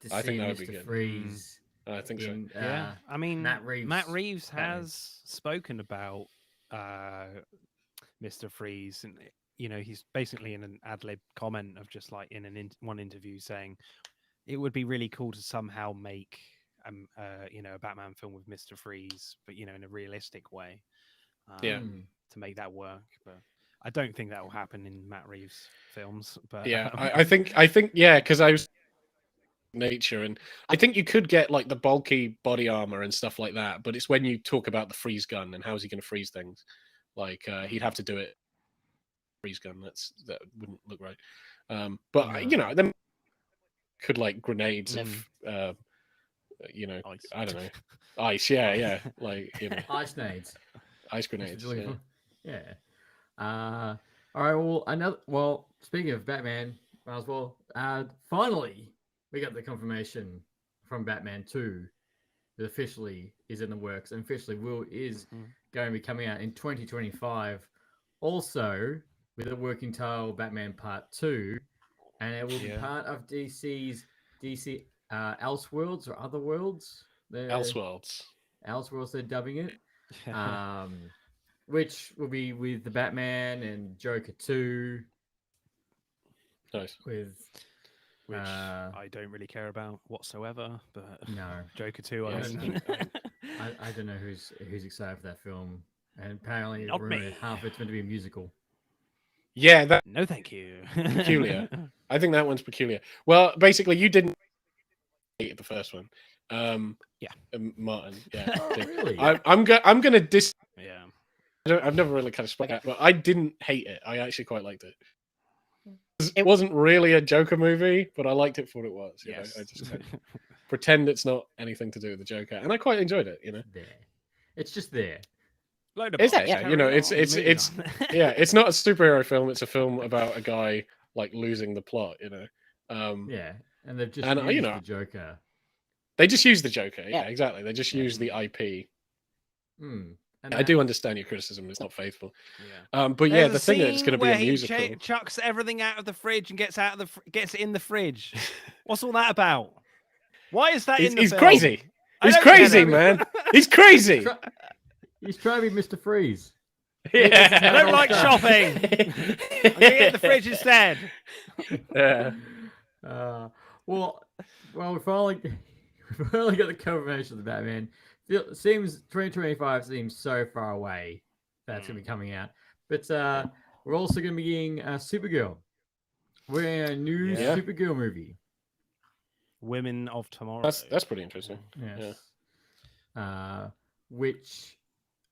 B: to see Mr. Freeze.
C: I think so.
A: Yeah, I mean, Matt Reeves has spoken about Mr. Freeze, and you know, he's basically in an ad-lib comment of just like in one interview saying it would be really cool to somehow make you know, a Batman film with Mr. Freeze, but you know, in a realistic way. To make that work, but I don't think that will happen in Matt Reeves films. But
C: yeah, I think yeah, because I was nature, and I think you could get like the bulky body armor and stuff like that, but it's when you talk about the freeze gun and how's he going to freeze things, like he'd have to do it freeze gun. That wouldn't look right. But you know, then could like grenades if you know, ice. I don't know, ice. Yeah, like you know,
B: ice grenades.
C: Ice grenades.
B: Yeah. All right. Well, speaking of Batman, Might as well. Finally, we got the confirmation from Batman 2 that officially is in the works and officially is going to be coming out in 2025. Also, with a working title, Batman Part 2, and it will be part of DC's DC Elseworlds or Other Worlds.
C: Elseworlds.
B: Elseworlds, they're dubbing it. Which will be with the Batman and Joker 2.
C: Nice.
B: Which
A: I don't really care about whatsoever, but
B: no,
A: Joker 2.
B: Yeah,
A: I
B: I don't know who's excited for that film, and apparently
A: Not
B: rumored
A: me.
B: half it's meant to be a musical.
C: Yeah, that
A: no, thank you.
C: peculiar. I think that one's peculiar. Well, basically, you didn't hate the first one. Martin. Yeah.
B: Oh, really?
C: I'm gonna dis.
A: Yeah.
C: I've never really kind of spoken that, but I didn't hate it. I actually quite liked it. It wasn't really a Joker movie, but I liked it for what it was. You know? I just kind of pretend it's not anything to do with the Joker, and I quite enjoyed it. You know,
B: There, it's just there.
C: It's there. You know, it's yeah. It's not a superhero film. It's a film about a guy like losing the plot. You know.
B: Yeah, and they've just
C: and,
B: used
C: you know,
B: the Joker.
C: They just use the Joker. Yeah, exactly. They just use the IP.
B: And
C: I do understand your criticism. It's not faithful.
A: Yeah.
C: But
A: There's
C: yeah, the thing that it's going to be a musical.
A: He chucks everything out of the fridge and gets it in the fridge. What's all that about? Why is that in the
C: He's
A: film?
C: crazy. He's crazy,
A: get it.
C: man. He's crazy.
B: He's trying to be Mr. Freeze.
C: Yeah.
A: I don't like shopping. I'm gonna get the fridge instead.
C: Yeah.
B: Well, we finally got the confirmation of the Batman. Seems 2025 seems so far away that's gonna be coming out. But we're also gonna be getting Supergirl. We're in a new Supergirl movie.
A: Women of Tomorrow.
C: That's pretty interesting.
B: Yes. Yeah. Which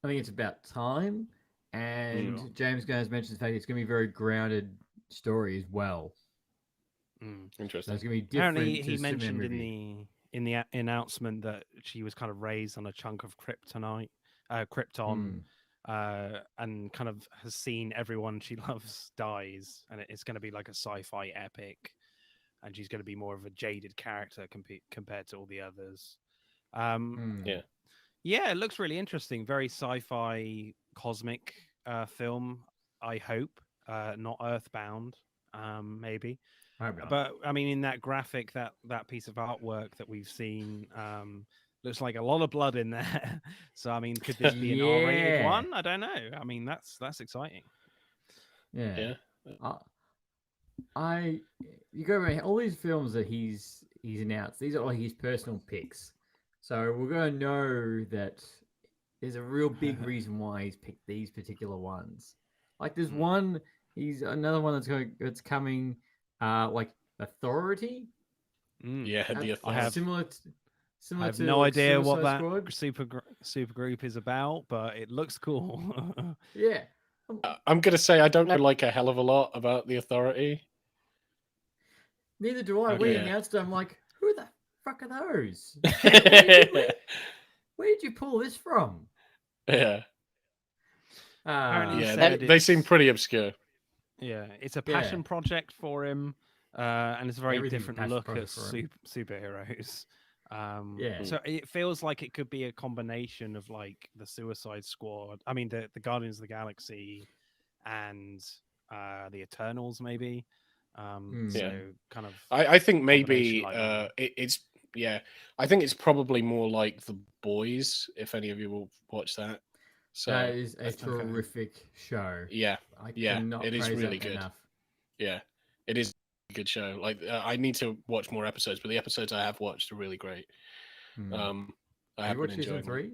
B: I think it's about time. And James Gunn has mentioned the fact it's going to be a very grounded story as well.
C: Interesting.
B: So it's going to be different.
A: Apparently, he mentioned in the announcement that she was kind of raised on a chunk of Krypton, and kind of has seen everyone she loves dies, and it's going to be like a sci-fi epic, and she's going to be more of a jaded character compared to all the others. Yeah, it looks really interesting. Very sci-fi, cosmic film. I hope not Earthbound, maybe. But I mean, in that graphic, that piece of artwork that we've seen, looks like a lot of blood in there. So I mean, could this be an R-rated one? I don't know. I mean, that's exciting.
B: Yeah. You go around all these films that he's announced. These are all his personal picks. So we're going to know that there's a real big reason why he's picked these particular ones. Like there's another one that's coming, like Authority.
C: Yeah, the Authority.
A: I have
B: similar.
A: I have
B: to
A: no idea what
B: Suicide
A: that
B: Squad.
A: super group is about, but it looks cool.
B: Yeah.
C: I'm gonna say I don't know like a hell of a lot about the Authority.
B: Neither do I. We announced it. I'm like, who the fuck are those? Where did you pull this from?
C: Yeah.
A: Yeah,
C: they seem pretty obscure.
A: Yeah, it's a passion project for him, and it's a very different look at superheroes. So it feels like it could be a combination of like the Suicide Squad. I mean, the Guardians of the Galaxy and the Eternals, maybe. So kind of.
C: I think maybe
A: like
C: it's I think it's probably more like The Boys. If any of you will watch that. So
B: that is a terrific show.
C: Yeah, it is really good.
B: Enough.
C: Yeah, it is a good show. Like I need to watch more episodes, but the episodes I have watched are really great. I have been enjoying
B: season 3?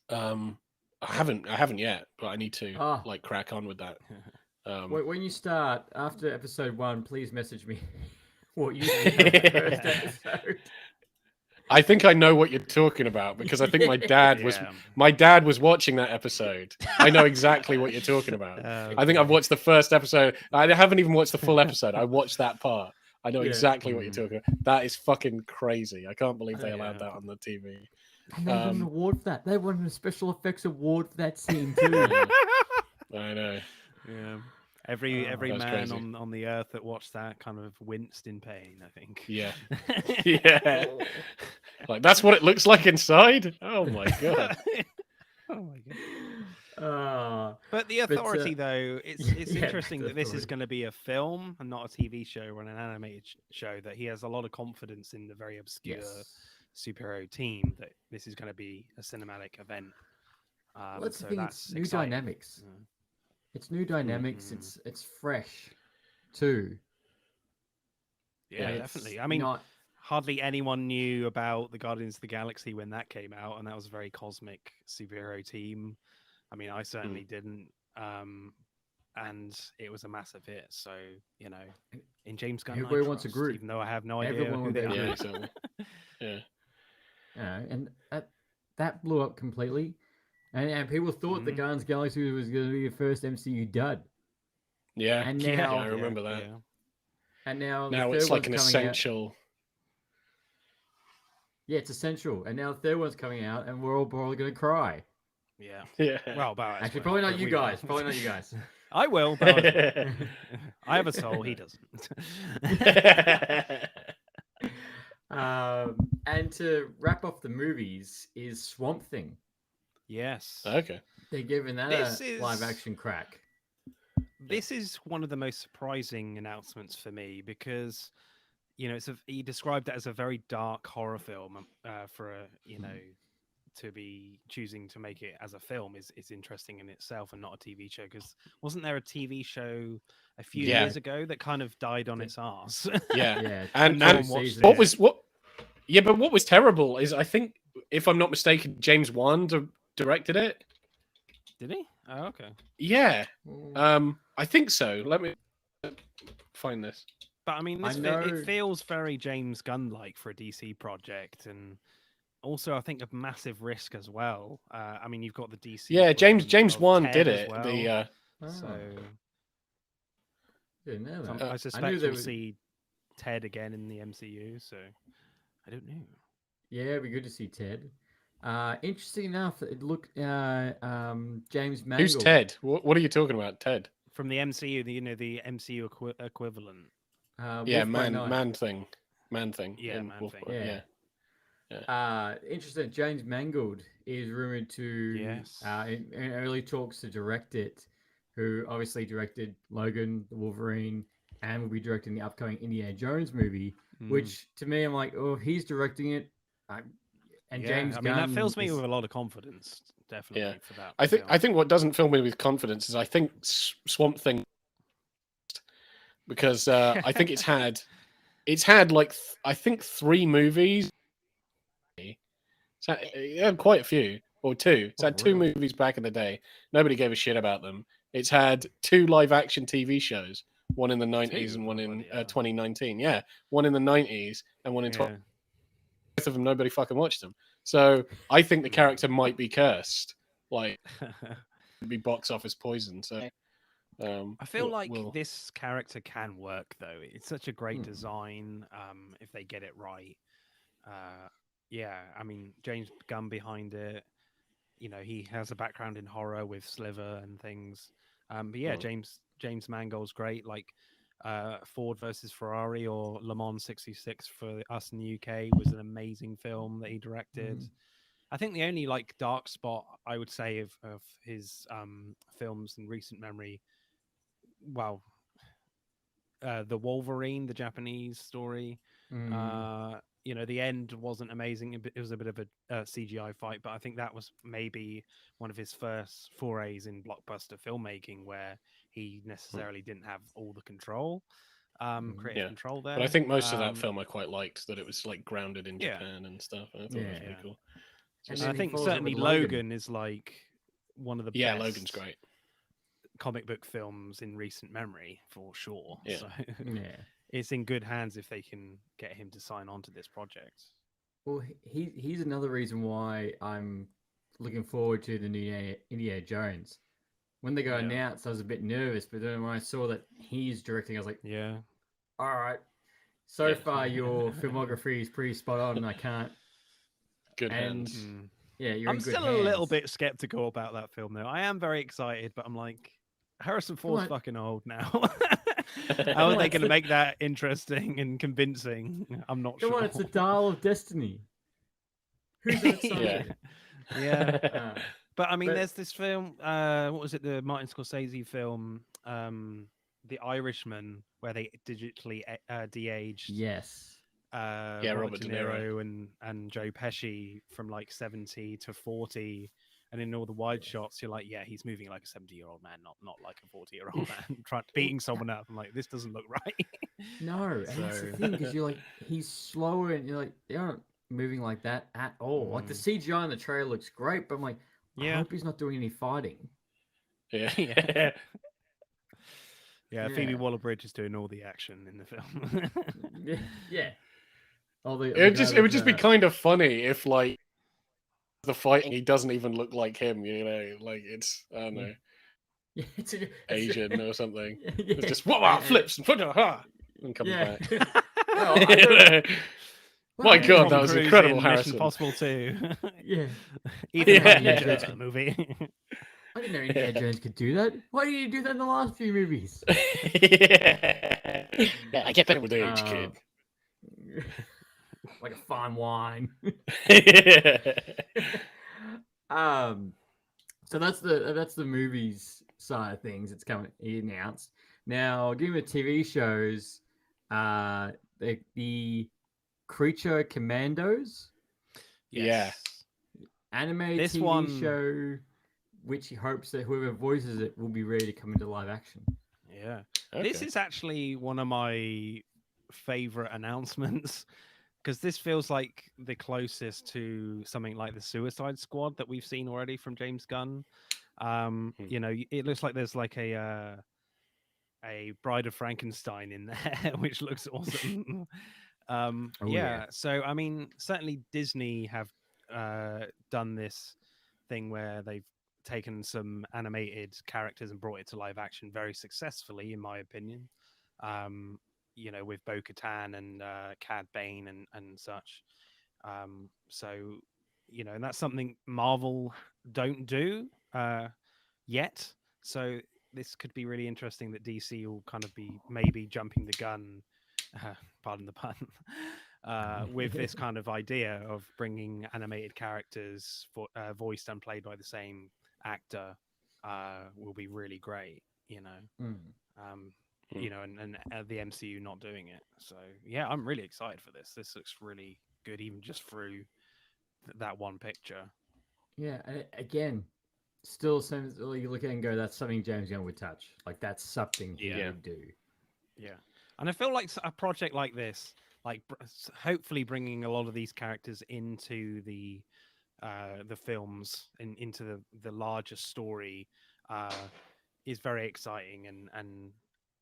C: I haven't yet, but I need to like crack on with that.
B: When you start after episode 1, please message me what you think of the first episode.
C: I think I know what you're talking about because I think my dad was watching that episode. I know exactly what you're talking about. I think I've watched the first episode. I haven't even watched the full episode. I watched that part. I know exactly what you're talking about. That is fucking crazy. I can't believe they allowed that on the TV.
B: And they won an award for that. They won a special effects award for that scene too.
C: I know.
A: Yeah. Every
C: That's
A: man
C: crazy.
A: on the earth that watched that kind of winced in pain, I think.
C: Yeah. Yeah. Like that's what it looks like inside. Oh my god.
A: Oh my god.
B: But
A: But the Authority, though, it's
B: yeah,
A: interesting
B: the
A: that this is
B: Authority.
A: going to be a film and not a TV show or an animated show. That he has a lot of confidence in the very obscure
B: Yes.
A: superhero team. That this is going to be a cinematic event.
B: Well, that's the
A: So
B: thing.
A: that's
B: It's new
A: exciting.
B: dynamics.
A: Yeah.
B: It's new dynamics.
A: Mhm.
B: It's fresh, too.
A: Yeah,
B: It's
A: definitely. I mean,
B: not.
A: hardly anyone knew about the Guardians of the Galaxy when that came out, and that was a very cosmic superhero team. I mean, I certainly didn't. And it was a massive hit. So, you know, in James Gunn, I
B: Everybody wants a
A: trust,
B: Groot.
A: even though I have no idea
B: Everyone
A: who
B: will
A: they
B: be a
A: are.
C: Yeah,
B: Groot.
C: exactly. Yeah.
B: And that blew up completely. And people thought the Guardians of the Galaxy was going to be the first MCU dud.
C: Yeah.
B: And
C: Yeah,
B: now,
C: I remember that.
A: Yeah.
B: and now
C: Now
B: the
C: it's
B: third
C: like
B: one's
C: an
B: coming out.
C: essential.
B: Yeah, it's essential. And now the third one's coming out, and we're all probably going to cry.
A: Yeah.
C: Yeah.
A: Well, Boaz
B: Actually,
A: will,
B: probably not
A: but
B: you
A: we will.
B: guys. Probably not you guys.
A: I will, Boaz will. I have a soul, he doesn't.
B: And to wrap off the movies is Swamp Thing.
A: Yes.
C: Okay.
B: They're giving that
A: This
B: a
A: is-
B: live action crack.
A: This is one of the most surprising announcements for me because, you know, he described it as a very dark horror film. For a, you know, to be choosing to make it as a film is interesting in itself and not a TV show. Because wasn't there a TV show a few
C: Yeah.
A: years ago that kind of died on its arse?
C: Yeah.
B: Yeah,
C: And
A: no
B: two
A: one watched
B: seasons.
C: what
A: it.
C: was what? Yeah, but what was terrible is I think, if I'm not mistaken, James Wan directed it.
A: Did he? Oh, okay.
C: Yeah.
B: Mm.
C: I think so. Let me find this.
A: But I mean,
B: I
A: this
B: know-
A: it feels very James Gunn-like for a DC project, and also I think a massive risk as well. I mean, you've got the DC.
C: Yeah, James
A: equivalent of
C: Wan
A: Ted
C: did
A: as
C: it.
A: well,
C: The
A: so
B: Didn't know that.
A: I
B: I knew
A: suspect
B: there
A: we'll
B: was-
A: see Ted again in the MCU. So I don't know.
B: Yeah, it'd be good to see Ted. Interesting enough, it looked James Mangold.
C: who's Ted? What are you talking about, Ted?
A: From the MCU, the MCU equivalent.
C: Yeah,
B: Wolf by Night.
C: man thing.
A: Yeah,
C: in
A: Man
C: Wolf
A: Thing.
C: by-
B: Yeah. Interesting. James Mangold is rumored to
A: Yes.
B: in early talks to direct it. Who obviously directed Logan, the Wolverine, and will be directing the upcoming Indiana Jones movie.
A: Mm.
B: Which to me, I'm like, oh, if he's directing it, and
A: Yeah,
B: James
A: I mean, that
B: Gunn
A: fills me
B: is-
A: with a lot of confidence. Definitely for that.
C: I
A: film.
C: think what doesn't fill me with confidence is I think Swamp Thing, because I think it's had like I think 3 movies. It's had quite a few, or 2. It's
B: Oh,
C: had 2
B: really?
C: movies back in the day. Nobody gave a shit about them. It's had 2 live action TV shows, one in the 90s and one in
A: Bloody hell.
C: 2019. Yeah, one in the 90s and one in
A: Yeah.
C: both of them. Nobody fucking watched them. So I think the
A: Yeah.
C: character might be cursed, like be box office poison. So
A: I feel like
C: we'll-
A: this character can work though. It's such a great
B: Hmm.
A: design. If they get it right, yeah. I mean, James Gunn behind it. You know, he has a background in horror with Sliver and things. But yeah,
C: Hmm.
A: James Mangold's great. Like Ford versus Ferrari or Le Mans '66 for us in the UK was an amazing film that he directed.
B: Mhm.
A: I think the only like dark spot I would say of his films in recent memory, well, the Wolverine, the Japanese story.
B: Mm.
A: You know, the end wasn't amazing. It was a bit of a CGI fight, but I think that was maybe one of his first forays in blockbuster filmmaking where he necessarily didn't have all the control, creative
C: Yeah.
A: control there.
C: But I think most of that film I quite liked, that it was like grounded in
A: yeah.
C: Japan and stuff. And I thought it was
B: Yeah.
C: pretty cool.
B: And
A: And I
B: then he
A: think
B: follows it
A: certainly
B: with
A: Logan is like one of the
C: Yeah,
A: best
C: Logan's great.
A: comic book films in recent memory for sure.
C: Yeah.
A: So
B: Yeah.
A: it's in good hands if they can get him to sign on to this project.
B: Well, he's another reason why I'm looking forward to the new Indiana Jones. When they got
A: Yeah.
B: announced, I was a bit nervous, but then when I saw that he's directing, I was like,
A: Yeah.
B: all right. So
C: Yeah.
B: far, your filmography is pretty spot on. I can't.
C: Good
B: And-
C: hands.
A: Mm.
B: Yeah, you're
A: I'm
B: in good
A: still a little
B: hands.
A: bit skeptical about that film though. I am very excited, but I'm like, Harrison Ford's
B: on.
A: fucking old now. How are they going to make that interesting and convincing? I'm not
B: Come
A: sure.
B: on, it's the Dial of Destiny. Who's that side?
A: Yeah. But I mean,
B: But-
A: there's this film. What was it? The Martin Scorsese film, The Irishman, where they digitally de-aged.
B: Yes.
A: Robert De Niro and Joe Pesci from like 70 to 40, and in all the wide shots, you're like, yeah, he's moving like a 70-year-old man, not like a 40-year-old man beating someone up. I'm like, this doesn't look right.
B: No, and that's the thing, because you're like, he's slower, and you're like, they aren't moving like that at all. Like the CGI in the trailer looks great, but I'm like, I
A: Yeah.
B: hope he's not doing any fighting.
C: Yeah.
A: Yeah, Phoebe Waller-Bridge is doing all the action in the film.
B: Yeah.
C: It would just be kind of funny if like the fighting he doesn't even look like him, like it's I don't know,
B: it's
C: Asian or something.
B: Yeah.
C: It's just flips and comes back. My God, that was
A: Cruise
C: incredible,
A: in
C: Harrison.
A: Mission Impossible 2.
B: Yeah.
A: Even
C: Yeah.
A: Indiana Jones got a movie.
B: I didn't know Indiana Jones could do that. Why didn't you do that in the last few movies?
C: Yeah, I get better with age, kid.
B: Like a fine wine. So that's the movies side of things. It's coming announced now. Getting the TV shows, the Creature Commandos,
C: Yes.
B: animated
A: This
B: TV
A: one-
B: show, which he hopes that whoever voices it will be ready to come into live action.
A: Yeah.
C: Okay.
A: This is actually one of my favorite announcements, because this feels like the closest to something like the Suicide Squad that we've seen already from James Gunn. You know, it looks like there's like a Bride of Frankenstein in there, which looks awesome.
B: yeah.
A: So I mean, certainly Disney have done this thing where they've taken some animated characters and brought it to live action very successfully, in my opinion. You know, with Bo-Katan and Cad Bane and such. So, you know, and that's something Marvel don't do yet. So this could be really interesting that DC will kind of be maybe jumping the gun, pardon the pun, with this kind of idea of bringing animated characters voiced and played by the same actor will be really great, you know. You know, and the MCU not doing it. So yeah, I'm really excited for this. This looks really good, even just through that one picture.
B: Yeah, and again, still seems you look at it and go, that's something James Gunn would touch. Like that's something he would do.
A: Yeah, and I feel like a project like this, like hopefully bringing a lot of these characters into the films and into the larger story, is very exciting and.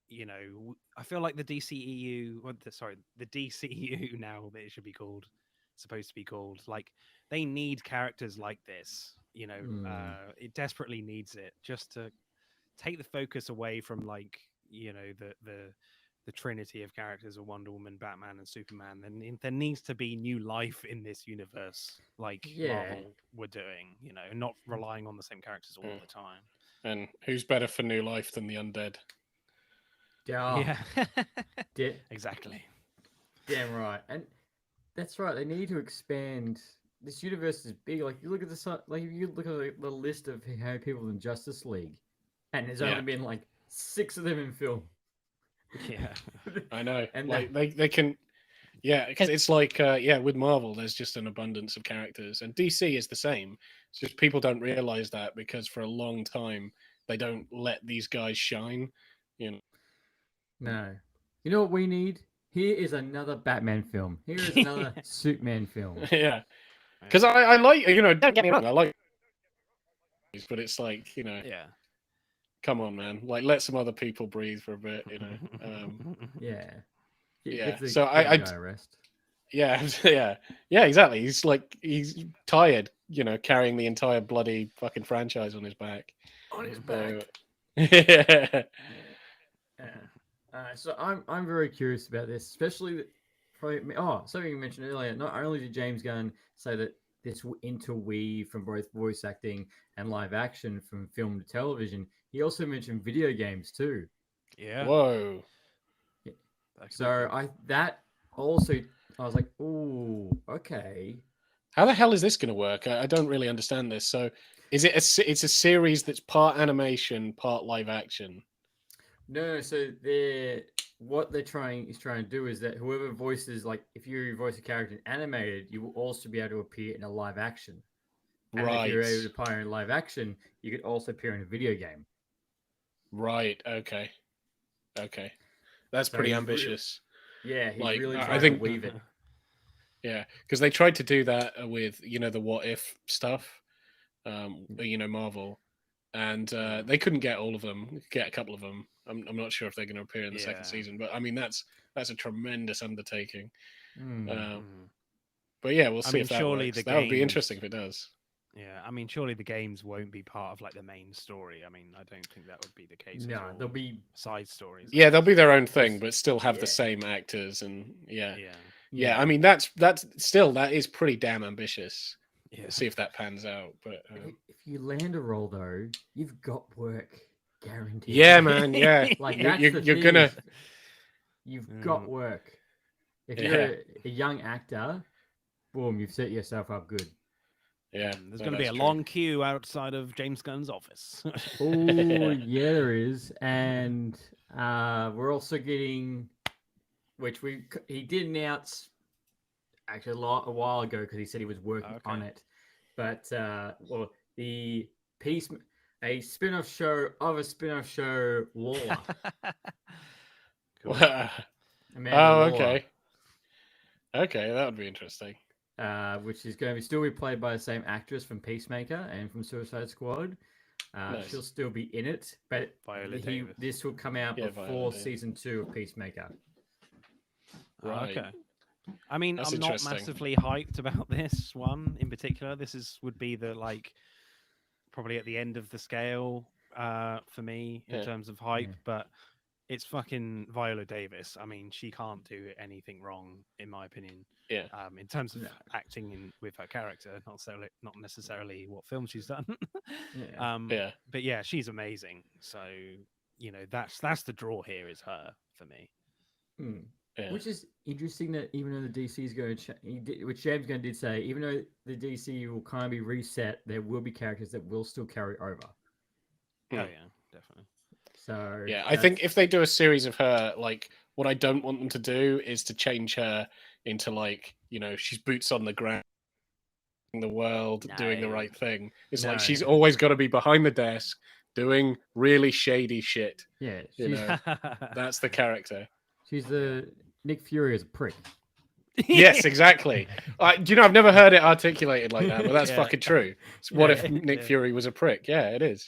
A: You know, I feel like the DCEU, the DCEU now that it should be called, supposed to be called, like they need characters like this. You know, it desperately needs it just to take the focus away from like you know the trinity of characters of Wonder Woman, Batman, and Superman. Then there needs to be new life in this universe, like Marvel were doing. You know, and not relying on the same characters all the time.
C: And who's better for new life than the undead?
B: Yeah.
A: Exactly.
B: Damn right. And that's right. They need to expand. This universe is big. Like you look at you look at the list of how people in Justice League, and there's only been like 6 of them in film.
A: Yeah,
C: I know.
B: And
C: like they can, because it's like with Marvel, there's just an abundance of characters, and DC is the same. It's just people don't realize that because for a long time they don't let these guys shine. You know.
B: No. You know what we need? Here is another Batman film. Here is another Superman film.
C: Yeah. Because I like, don't get me wrong, I like these, but it's like, come on, man. Like, let some other people breathe for a bit,
B: Yeah.
C: So I
B: rest.
C: Yeah, exactly. He's tired, carrying the entire bloody fucking franchise on his back. Yeah.
B: So I'm very curious about this, especially something you mentioned earlier. Not only did James Gunn say that this interweave from both voice acting and live action from film to television. He also mentioned video games too.
A: Yeah.
C: Whoa.
B: So that also I was like, ooh, okay.
C: How the hell is this going to work? I don't really understand this. So, is it it's a series that's part animation, part live action?
B: No, so what they're trying to do is that whoever voices, like if you voice a character in animated, you will also be able to appear in a live action. And if you're able to appear in live action, you could also appear in a video game.
C: Right. Okay. Okay. That's
B: So
C: pretty
B: he's
C: ambitious.
B: He's
C: Like,
B: really
C: I
B: trying
C: think-
B: to weave it.
C: Yeah, because they tried to do that with the what if stuff, Marvel, and they couldn't get all of them. Get a couple of them. I'm not sure if they're going to appear in the second season, but I mean that's a tremendous undertaking. But yeah, we'll see if that
A: surely
C: works.
A: the
C: That would be
A: games-
C: interesting if it does.
A: Yeah, I mean, surely the games won't be part of like the main story. I mean, I don't think that would be the case.
B: No,
A: It's all
B: there'll be
A: side stories.
C: Yeah, they'll be their own thing, but still have
B: Yeah.
C: the same actors and
A: Yeah.
C: yeah. I mean that is pretty damn ambitious.
A: Yeah.
C: We'll see if that pans out. But
B: If you land a role though, you've got work guaranteed.
C: yeah, man, yeah,
B: Like
C: you're,
B: that's
C: you're,
B: the
C: you're
B: thing
C: gonna
B: is you've got work. If
C: Yeah.
B: you're a young actor, boom, you've set yourself up good.
C: yeah.
A: There's
C: no,
A: going to be a
C: that's true.
A: long queue outside of James Gunn's office.
B: Oh yeah, there is, and we're also getting, which he did announce actually a while ago because he said he was working on it, but the a spin-off show of a spin-off show, Waller.
A: Cool.
B: Amanda
C: Oh,
B: Waller,
C: okay. Okay, that would be interesting.
B: which is going to still be played by the same actress from Peacemaker and from Suicide Squad.
C: Nice.
B: She'll still be in it, but
A: Viola Davis.
B: this will come out
C: Yeah,
B: before
C: Viola Davis.
B: season 2 of Peacemaker.
C: Right.
A: Okay. I mean,
C: That's
A: I'm not
C: interesting.
A: massively hyped about this one in particular. Would be the probably at the end of the scale for me in
C: Yeah.
A: terms of hype,
B: Yeah.
A: but it's fucking Viola Davis. I mean, she can't do anything wrong in my opinion.
C: Yeah.
A: In terms of
B: No.
A: acting with her character, not necessarily what film she's done.
B: Yeah.
C: Yeah.
A: But yeah, she's amazing. So that's the draw here is her for me.
B: Hmm.
C: Yeah.
B: Which is interesting that even though the DC is going to, which James Gunn did say, even though the DC will kind of be reset, there will be characters that will still carry over.
C: Hmm.
A: Oh yeah, definitely.
B: So
C: Yeah, I think if they do a series of her, like, what I don't want them to do is to change her into, like, she's boots on the ground in the world, doing the
A: No.
C: right thing. It's
B: No.
C: like she's always got to be behind the desk doing really shady shit.
B: yeah,
C: You
B: she's
C: know, that's the character.
B: she's the Nick Fury as a prick.
C: Yes, exactly. I've never heard it articulated like that, but that's
A: Yeah.
C: fucking true. What if
A: Yeah.
C: Nick
A: Yeah.
C: Fury was a prick? Yeah, it is.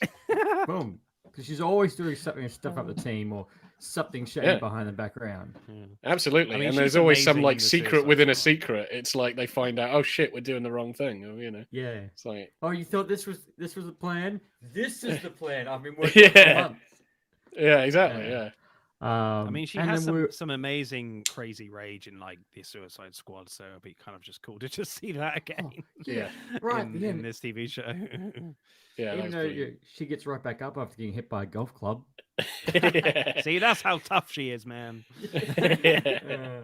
B: Boom, because she's always doing something to stuff up the team or something shady
C: Yeah.
B: behind the background.
A: Yeah.
C: Absolutely.
A: I mean,
C: and
A: she's
C: there's always some
A: amazing
C: like
A: in the
C: secret
A: Suicide
C: within a
A: Squad.
C: secret. It's like they find out, oh shit, we're doing the wrong thing. Or,
B: Yeah.
C: it's like,
B: Oh, you thought this was the plan? This is the plan. I've been working on for
C: Yeah.
B: months.
C: yeah, exactly.
B: Yeah.
C: Yeah.
A: I mean, she
B: and
A: has
B: then
A: some amazing crazy rage in like the Suicide Squad, so it'll be kind of just cool to just see that again.
C: Yeah.
B: right,
A: in,
B: yeah.
A: in this TV show.
C: Yeah. that
B: Even
C: was
B: though
C: brilliant.
B: she gets right back up after getting hit by a golf club.
C: Yeah.
A: See, that's how tough she is, man.
C: Yeah.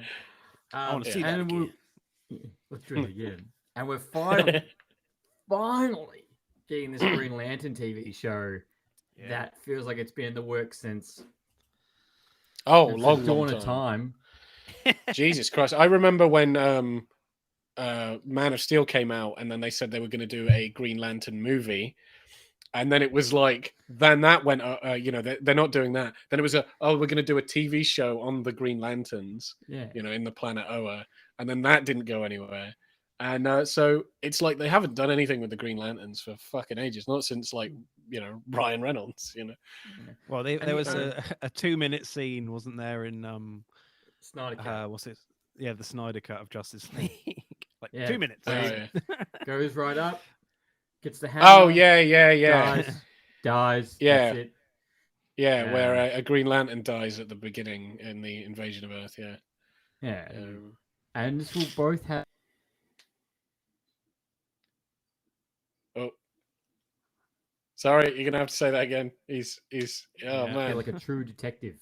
A: I want to
C: yeah.
A: see that
B: and
A: again.
B: let's do it again. And we're finally getting this Green Lantern TV show
A: Yeah.
B: that feels like it's been in the works since
C: Oh,
B: since the
C: long
B: dawn
C: time.
B: of time.
C: Jesus Christ. I remember when Man of Steel came out and then they said they were going to do a Green Lantern movie. And then it was like, then that went, they're not doing that. Then it was we're going to do a TV show on the Green Lanterns,
B: Yeah.
C: in the planet Oa. And then that didn't go anywhere. And so it's like they haven't done anything with the Green Lanterns for fucking ages. Not since like, Ryan Reynolds,
A: Well,
B: And
A: there was
B: you-
A: a 2-minute scene, wasn't there, in
B: Snyder Cut.
A: what's it? Yeah, the Snyder Cut of Justice League. Like
B: Yeah.
A: 2 minutes.
C: Oh,
B: Hey.
C: yeah.
B: Goes right up, gets the hammer.
C: Oh, yeah.
B: Dies.
C: Yeah.
B: That's it.
C: Yeah, where a Green Lantern dies at the beginning in the Invasion of Earth, yeah.
B: Yeah.
C: Um,
B: And this will both have
C: Sorry, you're gonna have to say that again. He's. Oh
A: Yeah.
B: I
C: man.
B: feel like a true detective.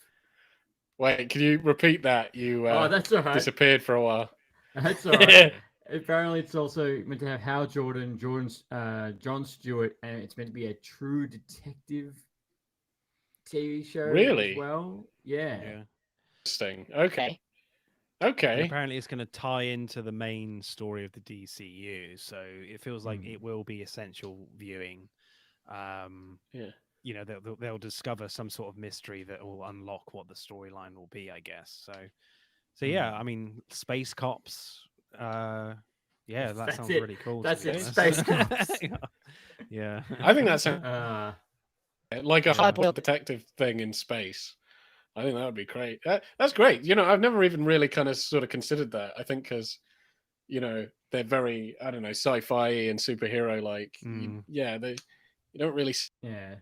C: Wait, can you repeat that? You
B: That's all right.
C: disappeared for a while.
B: That's all right. Apparently, it's also meant to have Hal Jordan, John Stewart, and it's meant to be a true detective TV show
C: Really?
B: as well. Yeah.
A: Yeah.
C: Interesting. Okay.
A: And
C: Okay.
A: apparently, it's going to tie into the main story of the DCU, so it feels like it will be essential viewing.
C: Yeah.
A: You know, they'll discover some sort of mystery that will unlock what the storyline will be, I guess. So yeah, I mean, space cops. Yeah, that
B: That's
A: sounds
B: it.
A: really cool.
B: That's
A: to be
B: it.
A: honest.
B: Space cops.
A: Yeah.
C: I think that's like a
A: Yeah.
C: hard-boiled detective thing in space. I think that would be great. That's great. You know, I've never even really kind of sort of considered that. I think because, you know, they're very, I don't know, sci-fi and superhero like. Yeah, you don't really
B: Yeah.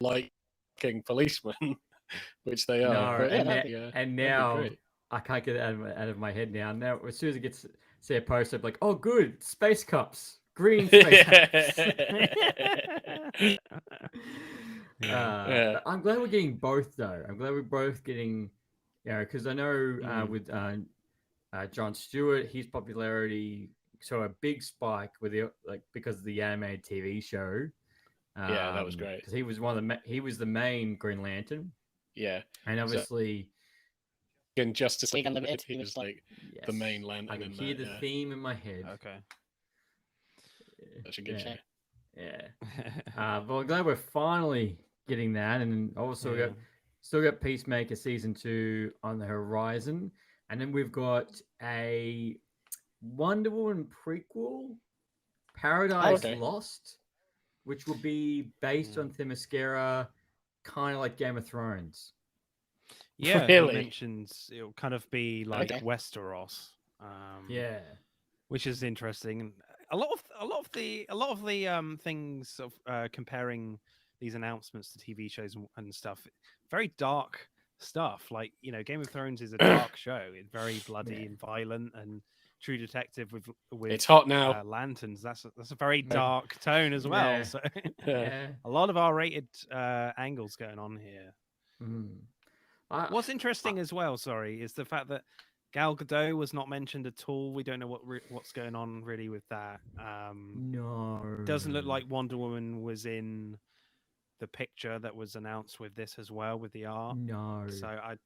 C: like king policemen, which they
B: No,
C: are. But
B: and,
C: yeah,
B: and
C: that'd be
B: now
C: great.
B: I can't get it out of my head now. Now, as soon as it gets see a post, I'm like, oh, good, space cops, green space cops.
A: Yeah.
B: But I'm glad we're getting both, though. I'm glad we're both getting, because I know with Jon Stewart, his popularity saw a big spike with because of the animated TV show.
C: Yeah, that was great.
B: Because he was he was the main Green Lantern.
C: Yeah,
B: and obviously.
C: in Justice League Unlimited, he was like the
B: Yes,
C: main lantern.
B: I can hear the theme in my head.
A: Okay.
C: Such a good show.
B: Yeah. But I'm glad we're finally getting that, and also we still got Peacemaker season 2 on the horizon, and then we've got a Wonder Woman prequel, Paradise Lost, which will be based on Themyscira, kind of like Game of Thrones.
A: Yeah,
C: Really?
A: he mentions it'll kind of be like Westeros.
B: Yeah.
A: Which is interesting. And a lot of the things of comparing these announcements to TV shows and stuff, very dark stuff. Like, you know, Game of Thrones is a dark show. It's very bloody and violent, and True Detective with
C: it's hot now.
A: lanterns. That's a very dark tone as well. So a lot of R-rated angles going on here. What's interesting as well, sorry, is the fact that Gal Gadot was not mentioned at all. We don't know what's going on really with that.
B: No,
A: doesn't look like Wonder Woman was in the picture that was announced with this as well, with the art.
B: No.
A: So I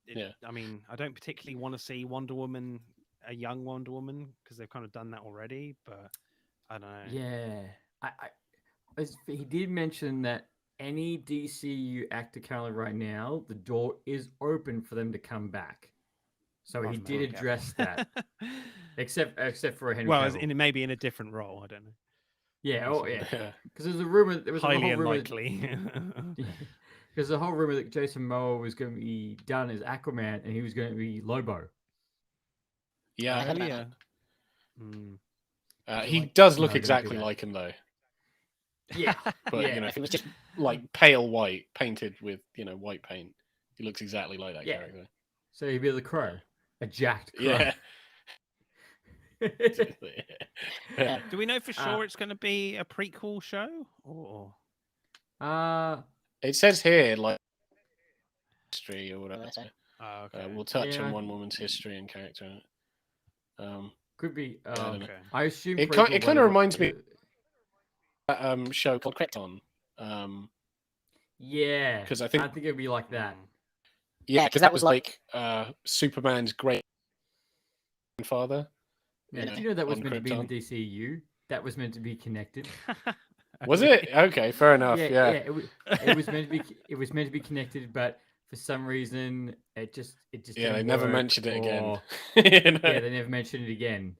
A: mean, I don't particularly want to see Wonder Woman, a young Wonder Woman, because they've kind of done that already. But I don't know.
B: Yeah, he did mention that any DCU actor currently right now, the door is open for them to come back. So he did address that, except for Henry Cavill.
A: Maybe in a different role. I don't know.
B: Yeah, because there's a rumor. There was
A: highly
B: a whole
A: unlikely.
B: Because the whole rumor that Jason Momoa was going to be done as Aquaman, and he was going to be Lobo.
C: Yeah, I heard
A: that.
C: He does look exactly like him, though.
B: Yeah,
C: but you know, if it was just like pale white painted with white paint, he looks exactly like that character.
B: So he'd be the Crow, a jacked Crow.
C: Yeah.
A: Do we know for sure it's going to be a prequel show, or?
C: It says here like history or whatever.
A: Okay.
C: We'll touch on one woman's history and character.
B: Could be.
A: Okay.
B: I assume
C: it kind of reminds me. Show called Krypton.
B: Yeah,
C: because I think
B: it'd be like that.
C: Yeah, because that was like Superman's great grandfather.
B: Yeah, did you know that was meant to be in the DCU? That was meant to be connected.
C: Was it? Okay, fair enough. Yeah.
B: It was meant to be. It was meant to be connected, but for some reason, it just.
C: Yeah, they never mentioned it again.
B: Yeah, they never mentioned it again.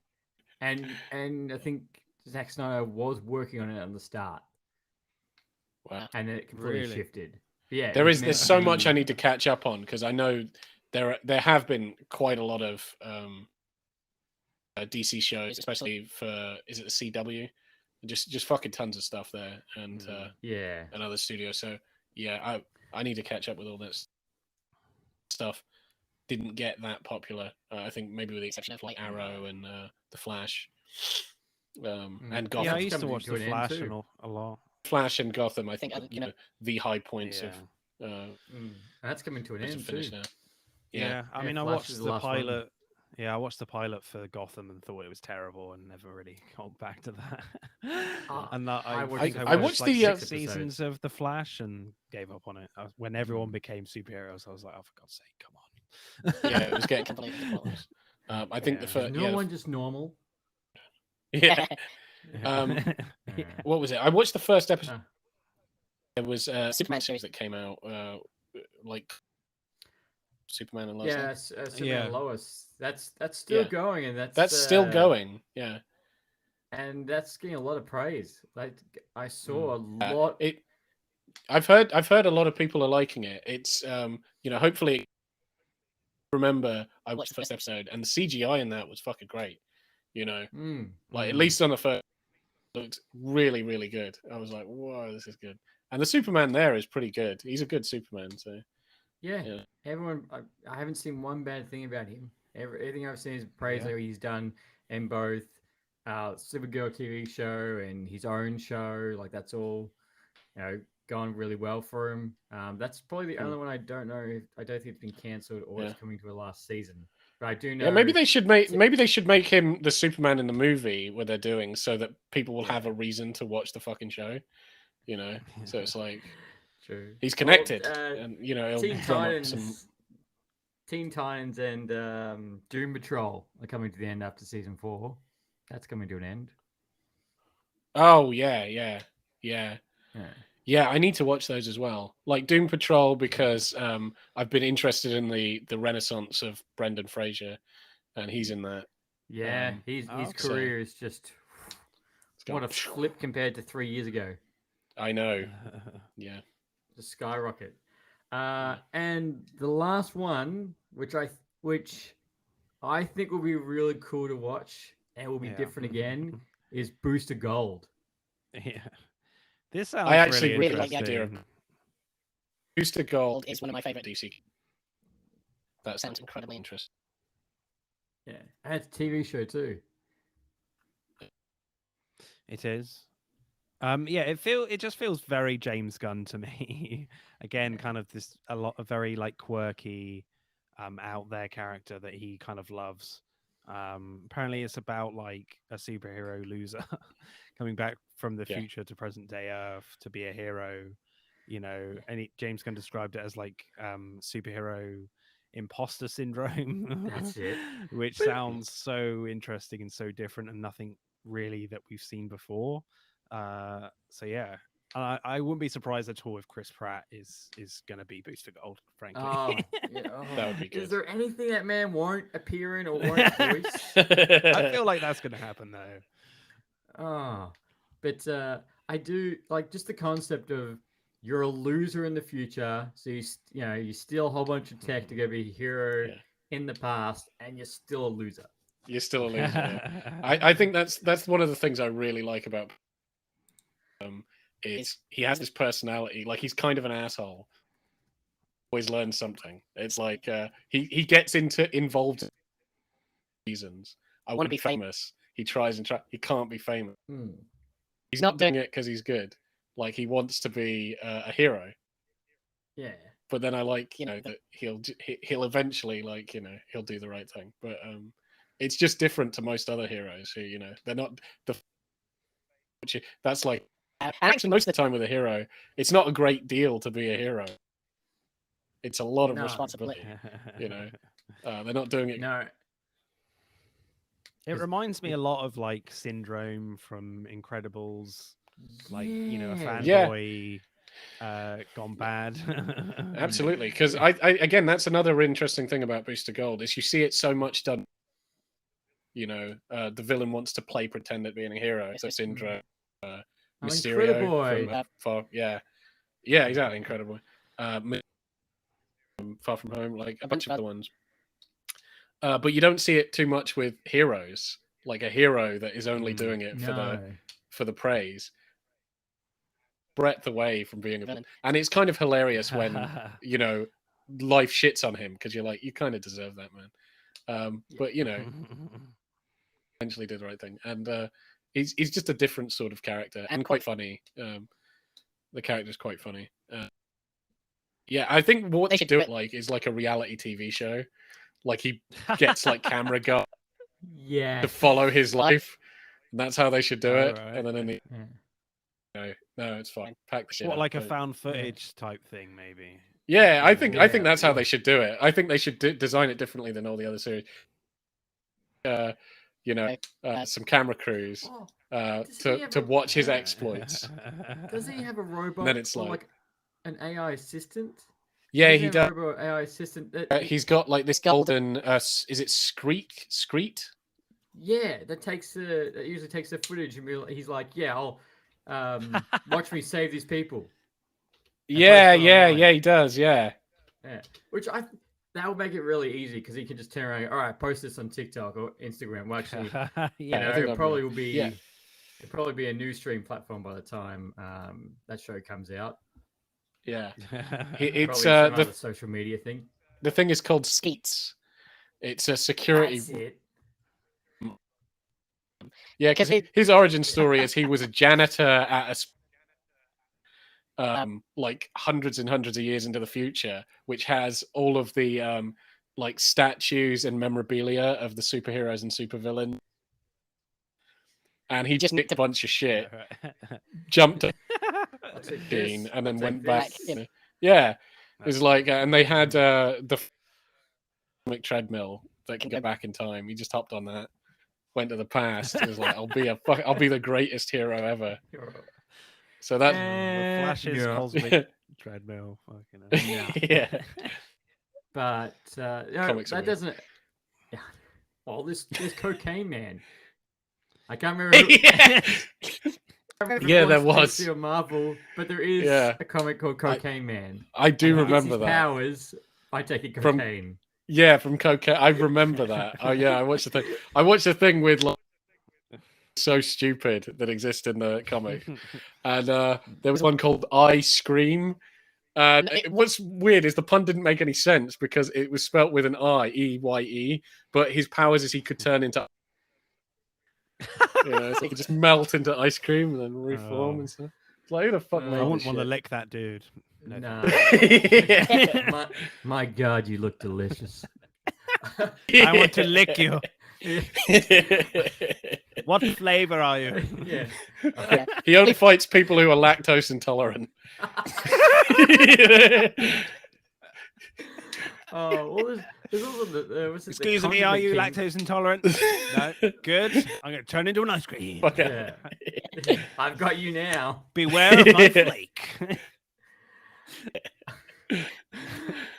B: And I think Zack Snyder was working on it at the start.
C: Wow.
B: And then it completely shifted. Yeah,
C: there's so much I need to catch up on, because I know there have been quite a lot of DC shows, especially for is it the CW? Just fucking tons of stuff there, and and other studios. So yeah, I need to catch up with all this stuff. Didn't get that popular. I think maybe with the exception of like Arrow and the Flash, and Gotham.
A: Yeah, I used to watch the Flash a lot.
C: Flash and Gotham, I think, are, you know, the high points of.
B: That's coming to an end
C: finish
B: too.
C: now.
A: Yeah, I mean, I
B: Flash
A: watched
B: is
A: the
B: last one.
A: pilot. Yeah, I watched the pilot for Gotham and thought it was terrible, and never really got back to that. And that,
B: I
A: I
B: watched
A: think
B: the
A: I
B: first
A: watched like
C: the,
A: 6
B: episodes.
A: seasons of the Flash and gave up on it. When everyone became superheroes, I was like, oh, for God's sake, come on.
C: Yeah, it was getting completely ridiculous. I think the
B: Is
C: first.
B: no one just normal?
C: Yeah.
A: Yeah.
C: What was it? I watched the first episode.
B: Huh.
C: There was a Superman series that came out, like Superman and Lois.
B: Yeah, Superman
A: Yeah.
B: and Lois. That's still
C: Yeah.
B: going, and
C: That's still going. Yeah.
B: and that's getting a lot of praise. Like I saw a
C: Yeah,
B: lot.
C: I've heard a lot of people are liking it. It's you know, hopefully remember I watched the first episode and the CGI in that was fucking great. You know, like at least on the first, it looked really, really good. I was like, whoa, this is good. And the Superman there is pretty good. He's a good Superman. So
B: Yeah,
C: yeah.
B: everyone. I haven't seen one bad thing about him. Everything I've seen is praise
A: Yeah.
B: that he's done in both Supergirl TV show and his own show. Like that's all, you know, gone really well for him. That's probably the only one I don't know. I don't think it's been cancelled or it's coming to a last season. But I do know.
C: Yeah, maybe they should make him the Superman in the movie where they're doing so that people will have a reason to watch the fucking show. You know, so it's like
B: True.
C: he's connected,
B: Well,
C: and you know, it'll
B: Teen
C: drum up
B: Titans,
C: some.
B: Teen Titans, and Doom Patrol are coming to the end after season 4. That's coming to an end.
C: Oh yeah. I need to watch those as well. Like Doom Patrol because I've been interested in the renaissance of Brendan Fraser, and he's in that.
B: Yeah, his career is just what a flip compared to 3 years ago.
C: I know. Yeah.
B: The skyrocket. And the last one, which I think will be really cool to watch and will be different again, is Booster Gold.
A: Yeah. This sounds
C: I actually
A: really
C: like the idea of Booster Gold is one of my favorite DC. That sounds incredibly interesting.
B: Yeah, and it's a TV show too.
A: It is. Yeah, it just feels very James Gunn to me. Again, kind of a very like quirky, out there character that he kind of loves. Apparently it's about like a superhero loser coming back from the future to present day Earth to be a hero, you know, and James Gunn described it as like superhero imposter syndrome.
B: That's it.
A: Which sounds so interesting and so different and nothing really that we've seen before. So yeah, I wouldn't be surprised at all if Chris Pratt is going to be Booster Gold. Frankly,
C: that would be good.
B: Is there anything that man won't appear in or won't voice?
A: I feel like that's going to happen though.
B: But I do like just the concept of you're a loser in the future, so you steal a whole bunch of tech to go be a hero in the past, and you're still a loser.
C: You're still a loser. Yeah. I think that's one of the things I really like about is he has this personality. Like he's kind of an asshole. Always learns something. It's like he gets involved in reasons. I want to be famous. He tries and tries. He can't be famous. He's not doing it because he's good. Like he wants to be a hero.
B: Yeah.
C: But then I like that he'll eventually he'll do the right thing. But it's just different to most other heroes who they're not the. That's like actually most of the time with a hero, it's not a great deal to be a hero. It's a lot of responsibility. They're not doing it.
B: No.
A: It reminds me a lot of like Syndrome from Incredibles, like a fanboy gone bad.
C: Absolutely, because I again, that's another interesting thing about Booster Gold is you see it so much done. The villain wants to pretend at being a hero. So Syndrome, Mysterio from exactly, Incredible. Far From Home, like a bunch of other ones. But you don't see it too much with heroes, like a hero that is only doing it for the praise. Breadth away from being a villain, and it's kind of hilarious when life shits on him because you're like, you kind of deserve that, man. But eventually did the right thing, and he's just a different sort of character and quite funny. The character's quite funny. Yeah, I think what they should do it like is like a reality TV show. Like he gets like camera guy to follow his life, and that's how they should do it.
A: Right.
C: And then in the no, it's fine. Pack the shit.
A: What,
C: up,
A: like a
C: don't-
A: found footage type thing, maybe?
C: Yeah, I think that's how
B: well-
C: they should do it. I think they should design it differently than all the other series. Some camera crews to watch his exploits.
B: Does he have a robot?
C: Then it's
B: or
C: like-
B: an AI assistant?
C: Yeah,
B: Does
C: he
B: have
C: does.
B: a robot AI assistant.
C: He's got like this golden. Is it Screet?
B: Yeah, that usually takes the footage and he's like, yeah, I'll watch me save these people.
C: Yeah,
B: post it online.
C: yeah, he does. Yeah.
B: Yeah, which that would make it really easy because he can just turn around. All right, post this on TikTok or Instagram. Well, actually,
A: Yeah,
C: I think
B: it
C: that'd
B: probably
C: be-
B: will be.
C: yeah.
B: It'll probably be a new stream platform by the time that show comes out.
C: Yeah.
B: Probably
C: It's
B: some other social media thing.
C: the thing is called Skeets. It's a security.
B: That's it.
C: Yeah, because his origin story is he was a janitor at like hundreds and hundreds of years into the future, which has all of the like statues and memorabilia of the superheroes and supervillains. And he just nicked a bunch of shit, jumped
B: I'll take this,
C: in, and then
B: I'll
C: went
B: take
C: back.
B: this.
C: Yeah, it's like, and they had the treadmill that can go back in time. He just hopped on that, went to the past. It was like, I'll be the greatest hero ever. So that
A: The Flash's
B: Yeah.
A: cosmic treadmill. Fucking hell.
C: yeah.
B: But
C: Comics are
B: that
C: weird.
B: doesn't. Yeah. Oh, this Cocaine Man. I can't remember. Who,
C: yeah.
B: I can't remember
C: Yeah,
B: if it
C: there
B: was
C: was.
B: DC or Marvel, but there is
C: Yeah.
B: a comic called Cocaine Man.
C: I do
B: And he gets
C: remember
B: his
C: that.
B: powers by taking
C: From-
B: cocaine.
C: Yeah, from cocaine. I remember that. Oh yeah, I watched the thing. I watched the thing with like so stupid that exists in the comic, and there was one called I Scream. What's weird is the pun didn't make any sense because it was spelt with an I, EYE, but his powers is he could turn into, so he could just melt into ice cream and then reform and stuff. It's like, who the fuck
B: I
C: made
A: I
C: this
A: wouldn't want to
C: shit?
A: lick that dude. No,
B: Nah.
C: Yeah.
B: my God, you look delicious.
A: I want to lick you. What flavor are you?
B: Yeah.
C: He only fights people who are lactose intolerant.
B: Oh, well, there's also what's it, the
A: Excuse me, are you
B: Condiment King?
A: lactose intolerant? No. Good. I'm going to turn into an ice cream.
B: Yeah. I've got you now.
A: Beware of my flake.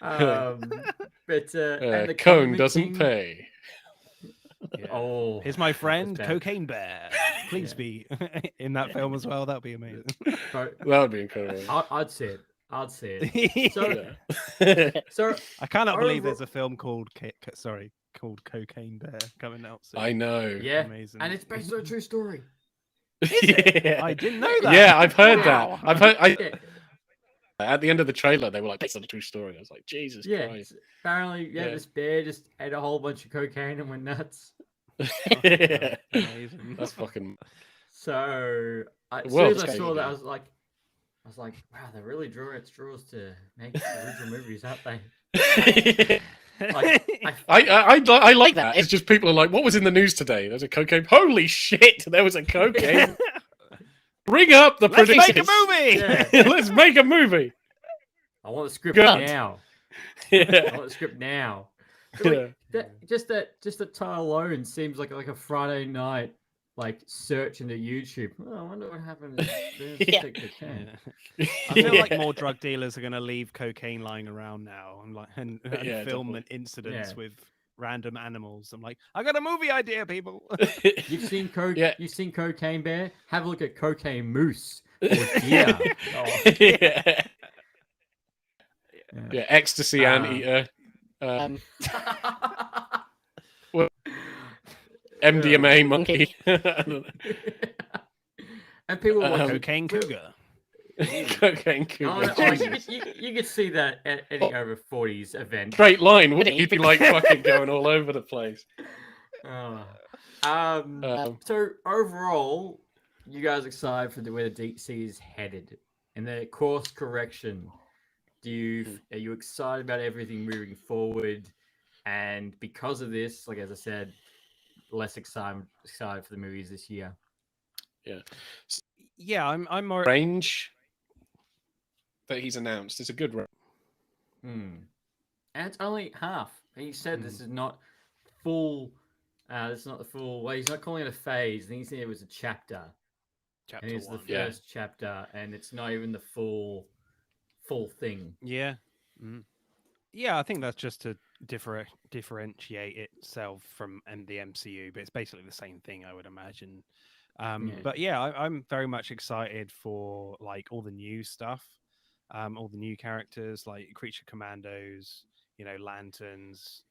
B: But and the
C: Cone
B: Condiment
C: doesn't
B: King-
C: pay.
B: Oh,
A: Here's my friend,
B: bad.
A: Cocaine Bear. Please be in that film as well. That'd be amazing.
B: but
C: That would be incredible.
B: I'd say it. I'd say it. So,
C: Yeah.
B: so
A: I cannot believe
B: over-
A: there's a film called called Cocaine Bear coming out soon.
C: I know.
B: yeah,
A: Amazing.
B: and it's based on a true story.
C: Yeah.
A: I didn't know that.
C: Yeah, I've heard
A: Wow.
C: that. I've heard.
B: Yeah,
C: At the end of the trailer, they were like, "Based on a true story." I was like, "Jesus
B: yeah.
C: Christ!"
B: Apparently,
C: Yeah.
B: this bear just ate a whole bunch of cocaine and went nuts.
C: Yeah.
A: Amazing.
C: That's fucking.
B: So as soon
C: world's
B: as I saw
C: changing.
B: that, I was like, wow, they're really drawing at straws to make original movies, aren't they?
C: I like that. It's just people are like, "What was in the news today?" There's a cocaine. Holy shit! There was a cocaine. Ring up the
A: Let's
C: producers.
A: make a movie.
B: Yeah.
C: Let's make a movie.
B: I want the script
C: God.
B: now. I
C: Yeah.
B: want the script now.
C: Yeah.
B: Just that title alone seems like a Friday night search into YouTube. Oh, I wonder what happened.
C: Yeah.
A: I feel like more drug dealers are going to leave cocaine lying around now and
C: Yeah,
A: film
C: definitely.
A: an incidents
B: Yeah.
A: with random animals. I'm like, I got a movie idea, people.
B: You've seen
C: Yeah.
B: You've seen Cocaine Bear. Have a look at Cocaine Moose. Or deer.
C: Yeah. Yeah, ecstasy
B: Um,
C: anteater. MDMA monkey.
B: And people watch
A: Cocaine cougar.
C: Cocaine cougar. Jesus.
B: you could see that at any over 40s event.
C: Straight line, wouldn't he? He'd be like fucking going all over the place.
B: Oh.
C: Um,
B: So overall, you guys excited for where the DC is headed? in the course correction, are you excited about everything moving forward? And because of this, like as I said, less excited for the movies this year.
A: Yeah, I'm more.
C: Range that he's announced is a good range.
B: And it's only half. He said this
A: Mm.
B: is not full. This is not the full. Well, he's not calling it a phase. I think he said it was a chapter.
A: Chapter
B: And it's the
A: one.
B: first chapter, and it's not even the full thing.
A: Yeah. Mm. Yeah, I think that's just to differentiate itself from the MCU, but it's basically the same thing, I would imagine. But yeah, I'm very much excited for like all the new stuff, all the new characters like Creature Commandos, Lanterns,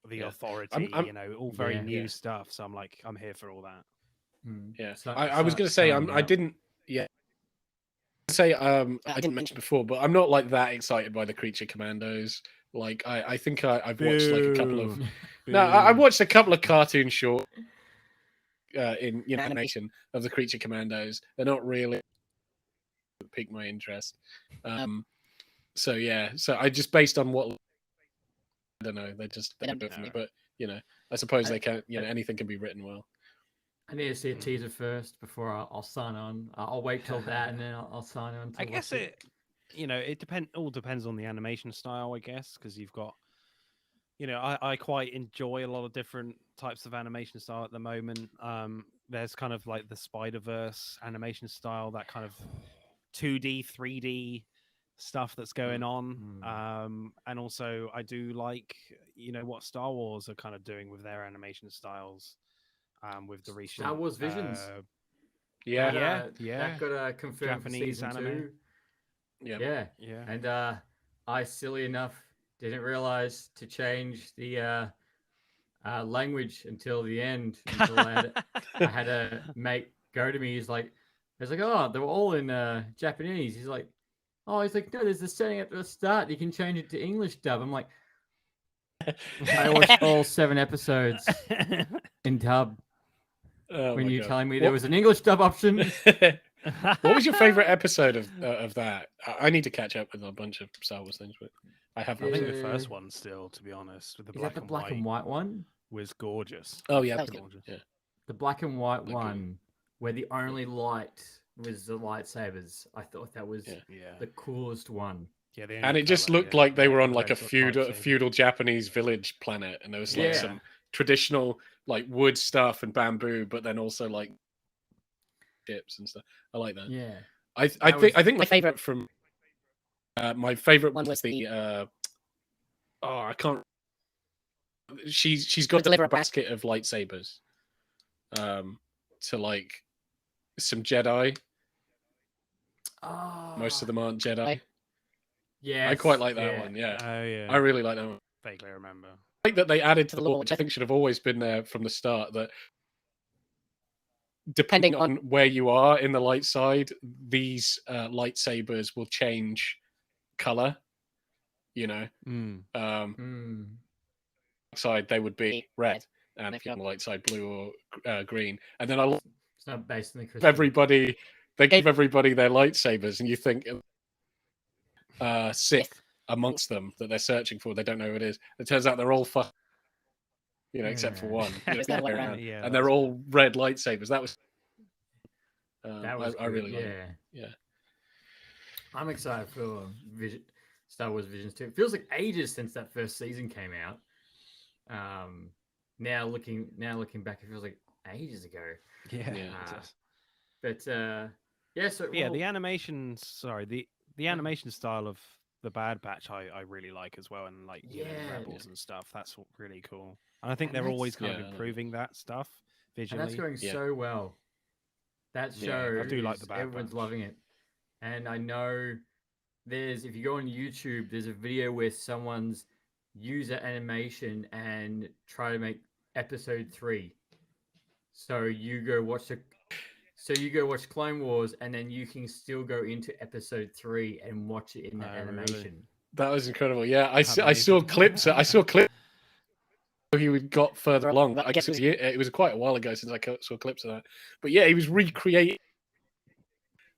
A: the Authority, all very new stuff. So I'm here for all that.
C: Yeah, I was going to say I didn't. Yeah, say I didn't mention before, but I'm not like that excited by the Creature Commandos. Like I think I've watched like a couple of. No, I watched a couple of cartoon shorts in animation of the Creature Commandos. They're not really piqued my interest. So yeah, so I just based on what I don't know, they don't do it for me. But I suppose they can. Anything can be written well.
B: I need to see a teaser first before I'll sign on. I'll wait till that and then I'll sign on.
A: I guess it all depends on the animation style, I guess, because you've got, I quite enjoy a lot of different types of animation style at the moment. There's kind of like the Spider-Verse animation style, that kind of 2D, 3D stuff that's going on. And also I do like, what Star Wars are kind of doing with their animation styles. With the recent
B: Star Wars Visions.
A: That
B: got a confirmed
A: Japanese
B: season
A: anime.
B: 2. Yeah. And I, silly enough, didn't realize to change the language until the end. Until I had a mate go to me. He's like, oh, they were all in Japanese. He's like, no, there's the setting at the start. You can change it to English dub. I'm like, I watched all 7 episodes in dub. When you're telling me there was an English dub option.
C: What was your favorite episode of that? I need to catch up with a bunch of Star Wars things, but I have.
A: I think the first one still, to be honest, with the
B: black and white one,
A: was gorgeous.
C: Oh yeah,
A: that was gorgeous.
C: Yeah,
B: the black and white one where the only light was the lightsabers. I thought that was the coolest one.
A: Yeah,
C: and it just looked like they were on like a feudal Japanese village planet, and there was like some traditional like wood stuff and bamboo, but then also like ships and stuff. I like that.
B: Yeah,
C: I think my favorite from my favorite one was the I can't. She's got to deliver a basket of lightsabers to like some Jedi. Most of them aren't Jedi.
B: Yeah,
C: I quite like that one. Yeah.
A: Oh yeah.
C: I really like that one.
A: Vaguely remember.
C: I think that they added to the lore, which I think should have always been there from the start, that depending on where you are in the light side, these lightsabers will change color. Side they would be red, and if you're on the light side, blue or green. And then
B: it's not based on the
C: everybody. They gave everybody their lightsabers, and you think Sith amongst them that they're searching for. They don't know who it is. It turns out they're all except for one. And they're all red lightsabers. That was I really like it. Yeah.
B: I'm excited for Star Wars Visions 2. It feels like ages since that first season came out. Now looking back, it feels like ages ago. But
A: the animation. Sorry, the animation style of the Bad Batch, I really like as well, and like Rebels and stuff. That's really cool. And I think they're always kind of improving that stuff visually.
B: And that's going so well. That show,
A: I do like the Bad
B: everyone's
A: Batch.
B: loving it, and I know if you go on YouTube, there's a video where someone's use that animation and try to make episode 3. So you go watch Clone Wars, and then you can still go into episode 3 and watch it in that animation.
C: Really? That was incredible. Yeah, I saw clips. I saw clips. He got further along. I guess it was quite a while ago since I saw clips of that. But yeah, he was recreating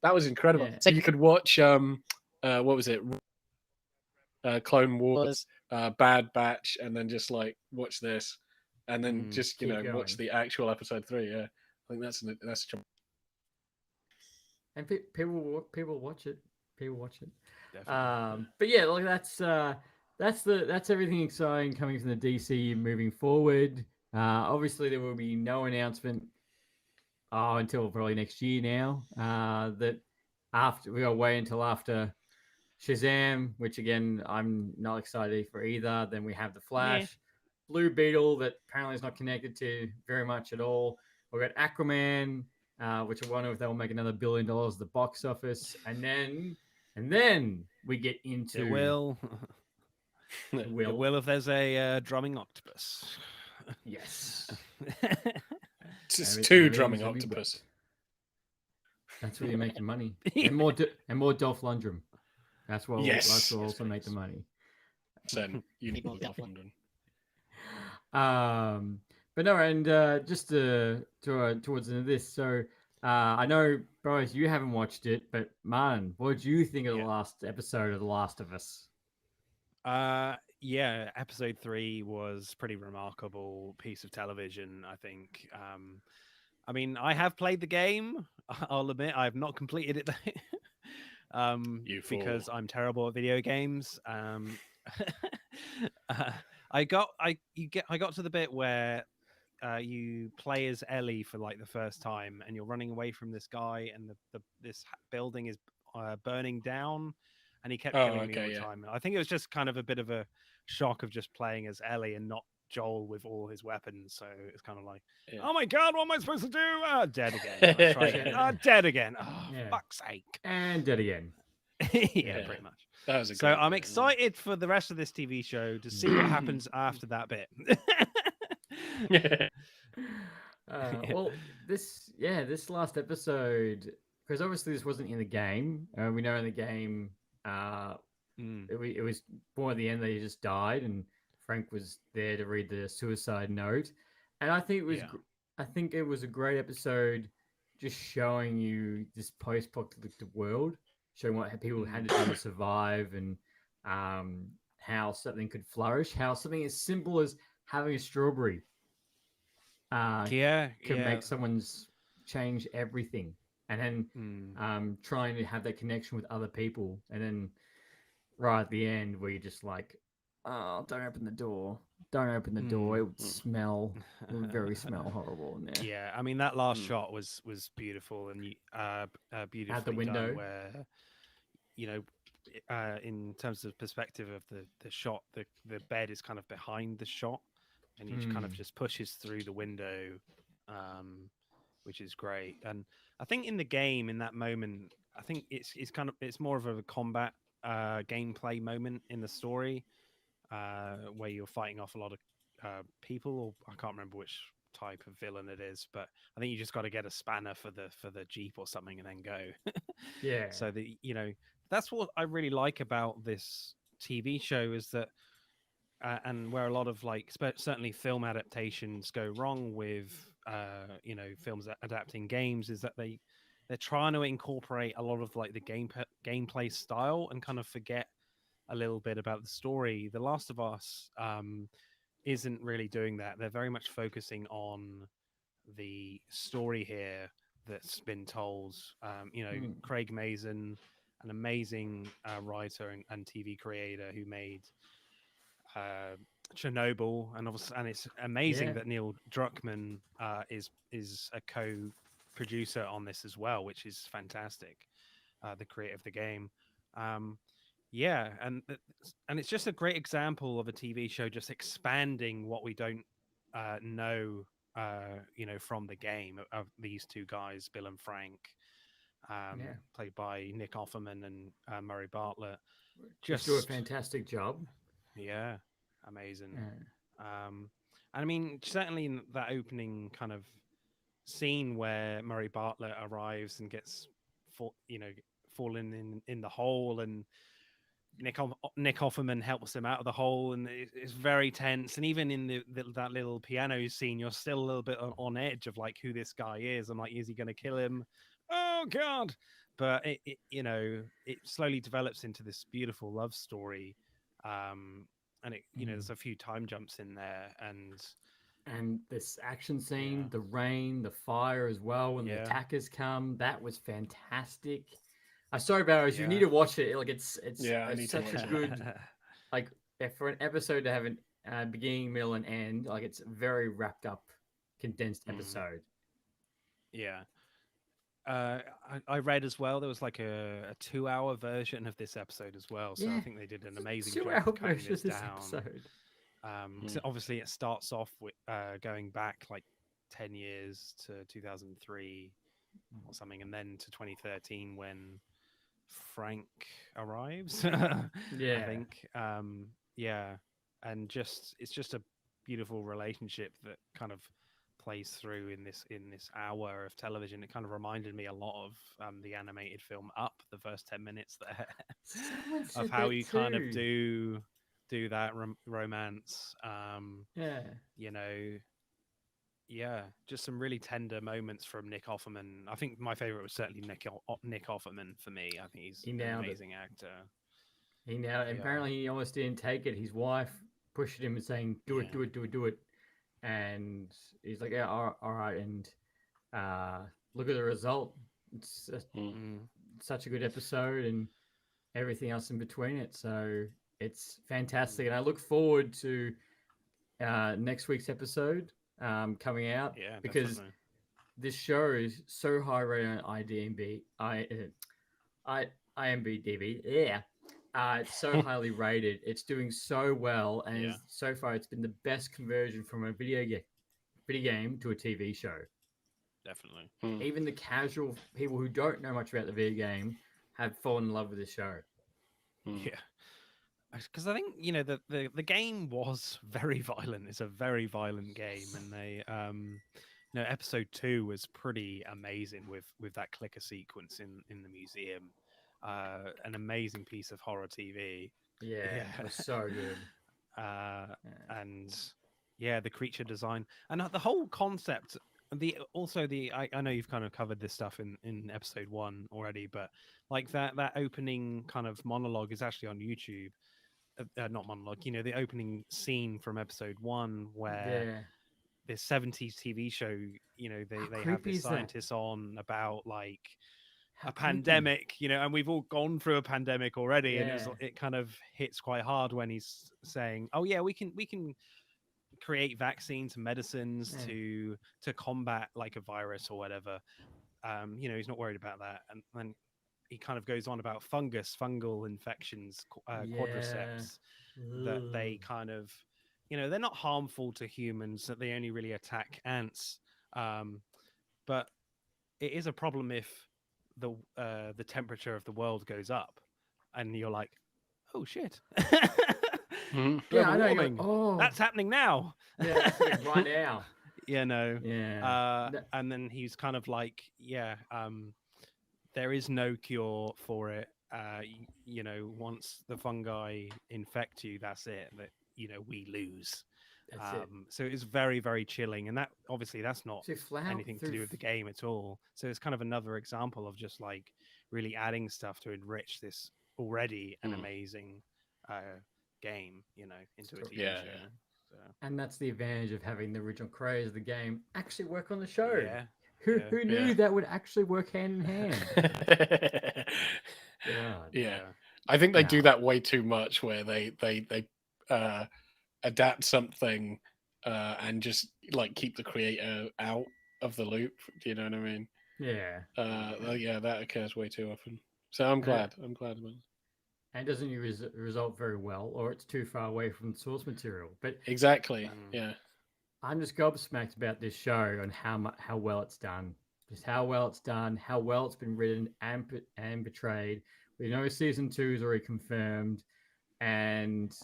C: That was incredible.
B: Yeah.
C: So you could watch what was it? Clone Wars, Bad Batch, and then just like watch this, and then just
B: Keep
C: watch
B: going.
C: the actual episode 3. Yeah, I think that's
B: And people watch it. People watch it.
A: Definitely.
B: But yeah, like that's everything exciting coming from the DC moving forward. Obviously, there will be no announcement until probably next year now. That after we gotta wait until after Shazam, which again I'm not excited for either. Then we have the Flash, Blue Beetle that apparently is not connected to very much at all. We've got Aquaman, which I wonder if they'll make another $1 billion at the box office, and then we get into
A: It will.
B: It
A: It
B: will.
A: will if there's a drumming octopus.
B: Yes.
C: just two
B: everything's
C: drumming
B: gonna be
C: octopus.
B: That's where you're making money,
A: Yeah.
B: and more Dolph Lundgren. That's what.
C: Yes.
B: That's what
C: Yes,
B: also make the
C: please.
B: money.
C: Then you need Dolph Lundgren.
B: But no, and just towards the end of this, so I know, Boaz, you haven't watched it, but Martin, what did you think of the
A: Yeah.
B: last episode of The Last of Us?
A: Yeah, episode 3 was pretty remarkable piece of television, I think. I mean, I have played the game. I'll admit I have not completed it though.
C: You
A: Because
C: fool.
A: I'm terrible at video games. I got to the bit where you play as Ellie for like the first time, and you're running away from this guy, and this building is burning down, and he kept
C: Oh,
A: killing me all
C: okay,
A: the
C: yeah.
A: time. I think it was just kind of a bit of a shock of just playing as Ellie and not Joel with all his weapons. So it's kind of like,
C: Yeah.
A: oh my god, what am I supposed to do? Dead again. Let's try again. Dead again. Oh,
B: Yeah.
A: fuck's sake.
B: And dead again.
A: yeah,
C: Yeah.
A: pretty much.
C: That was a
A: So
C: great
A: I'm
C: bit,
A: excited for the rest of this TV show to see what happens after that bit.
C: yeah.
B: Well, this last episode, because obviously this wasn't in the game. We know in the game, it was more at the end that he just died, and Frank was there to read the suicide note. And I think it was,
A: Yeah.
B: I think it was a great episode, just showing you this post-apocalyptic world, showing what people had to do to survive, and how something could flourish, how something as simple as having a strawberry can make someone's change everything, and then trying to have that connection with other people, and then right at the end where you're just like, oh, don't open the door, it would smell, it would very smell horrible in there.
A: Yeah, I mean that last shot was beautiful, and beautifully
B: window.
A: done, where in terms of perspective of the shot, the bed is kind of behind the shot, and he kind of just pushes through the window, which is great. And I think in the game, in that moment, I think it's more of a combat gameplay moment in the story, where you're fighting off a lot of people, or I can't remember which type of villain it is, but I think you just got to get a spanner for the Jeep or something and then go.
B: Yeah.
A: So that's what I really like about this TV show, is that and where a lot of certainly film adaptations go wrong with films adapting games, is that they're trying to incorporate a lot of like the gameplay style and kind of forget a little bit about the story. The Last of Us isn't really doing that. They're very much focusing on the story here that's been told. Craig Mazin, an amazing writer and TV creator who made Chernobyl, and it's amazing that Neil Druckmann is a co-producer on this as well, which is fantastic. The creator of the game, and it's just a great example of a TV show just expanding what we don't know, from the game of these two guys, Bill and Frank, played by Nick Offerman and Murray Bartlett.
B: Just do a fantastic job.
A: Yeah, amazing. And I mean, certainly in that opening kind of scene where Murray Bartlett arrives and gets fallen in the hole, and Nick Offerman helps him out of the hole, and it's very tense. And even in that little piano scene, you're still a little bit on edge of like who this guy is. I'm like, is he going to kill him? Oh God! but it slowly develops into this beautiful love story, and there's a few time jumps in there,
B: And this action scene,
A: yeah,
B: the rain, the fire as well, when the
A: yeah,
B: attackers come, that was fantastic. Sorry, Barrows, you need
A: yeah.
B: to watch it. Like
C: Yeah, I
B: it's
C: need to
B: such a
C: watch it.
B: good like for an episode to have an beginning, middle, and end. Like it's a very wrapped up, condensed
A: Mm,
B: episode.
A: yeah. I read as well there was like a 2-hour version of this episode as well, so I
B: Yeah,
A: think they did an
B: it's a
A: amazing job
B: 2 hour
A: of cutting
B: version
A: this
B: of this
A: down.
B: episode.
A: 'Cause obviously it starts off with going back like 10 years to 2003 or something, and then to 2013 when Frank arrives. I
B: Yeah,
A: think. Yeah, and it's just a beautiful relationship that kind of plays through in this hour of television. It kind of reminded me a lot of the animated film Up, the first 10 minutes there,
B: someone
A: of
B: said
A: how
B: that
A: you kind of
B: too.
A: do that romance.
B: Yeah,
A: You know, yeah, just some really tender moments from Nick Offerman. I think my favorite was certainly Nick Offerman for me. I think he's
B: he
A: an
B: nailed it.
A: amazing actor.
B: He nailed it.
A: Yeah,
B: Apparently, he almost didn't take it. His wife pushed him and saying, "Do it,
A: yeah,
B: do it, do it, do it," and he's like, "Yeah, all right." And look at the result. It's
A: mm,
B: such a good episode, and everything else in between it. So it's fantastic,
A: mm.
B: and I look forward to next week's episode coming out
A: Yeah,
B: because
A: definitely.
B: this show is so high rated on IMDb. Yeah, it's so highly rated. It's doing so well, and
A: Yeah,
B: so far it's been the best conversion from a video game to a TV show.
A: definitely.
B: Even the casual people who don't know much about the video game have fallen in love with this show.
A: Yeah, because I think the game was very violent. It's a very violent game, and they episode 2 was pretty amazing with that clicker sequence in the museum. An amazing piece of horror TV.
B: Yeah,
A: Yeah.
B: it was so good.
A: uh,
B: Yeah.
A: and yeah, the creature design and the whole concept. I know you've kind of covered this stuff in episode 1 already, but like that opening kind of monologue is actually on YouTube. Not monologue, the opening scene from episode 1 where
B: Yeah.
A: this 70s TV show,
B: How
A: they have
B: creepy
A: this
B: is that?
A: scientist on about like
B: How
A: a
B: creepy.
A: pandemic, and we've all gone through a pandemic already, and
B: Yeah.
A: it kind of hits quite hard when he's saying, "Oh yeah, we can create vaccines and medicines
B: Yeah.
A: to combat like a virus or whatever." He's not worried about that, and then he kind of goes on about fungal infections,
B: Yeah.
A: quadriceps, that they kind of, they're not harmful to humans, that they only really attack ants. But it is a problem if the temperature of the world goes up, and you're like, oh shit,
B: Yeah,
A: global
B: I know. You go,
A: warming.
B: oh,
A: That's happening now.
B: yeah, that's happening right now.
A: you know.
B: Yeah.
A: And then he's kind of like, yeah, there is no cure for it. Once the fungi infect you, that's it. That we lose.
B: That's it.
A: So it's very, very chilling, and that obviously that's not
B: So flower
A: anything to
B: through.
A: do with the game at all. So it's kind of another example of just like really adding stuff to enrich this already an amazing game, into a TV
C: Yeah,
A: show.
C: yeah.
A: So
B: And that's the advantage of having the original creators of the game actually work on the show.
A: yeah,
B: Who knew
C: Yeah.
B: that would actually work hand in hand? God.
C: Yeah. I think they do
B: Now,
C: that way too much, where they adapt something and just like keep the creator out of the loop. Do you know what I mean?
B: yeah.
C: Yeah, that occurs way too often. So I'm
B: And
C: glad. I'm glad about it.
B: and doesn't result very well, or it's too far away from the source material. But
C: Exactly. Yeah.
B: I'm just gobsmacked about this show and how well it's done. Just how well it's done, how well it's been written and portrayed. We know season 2 is already confirmed, and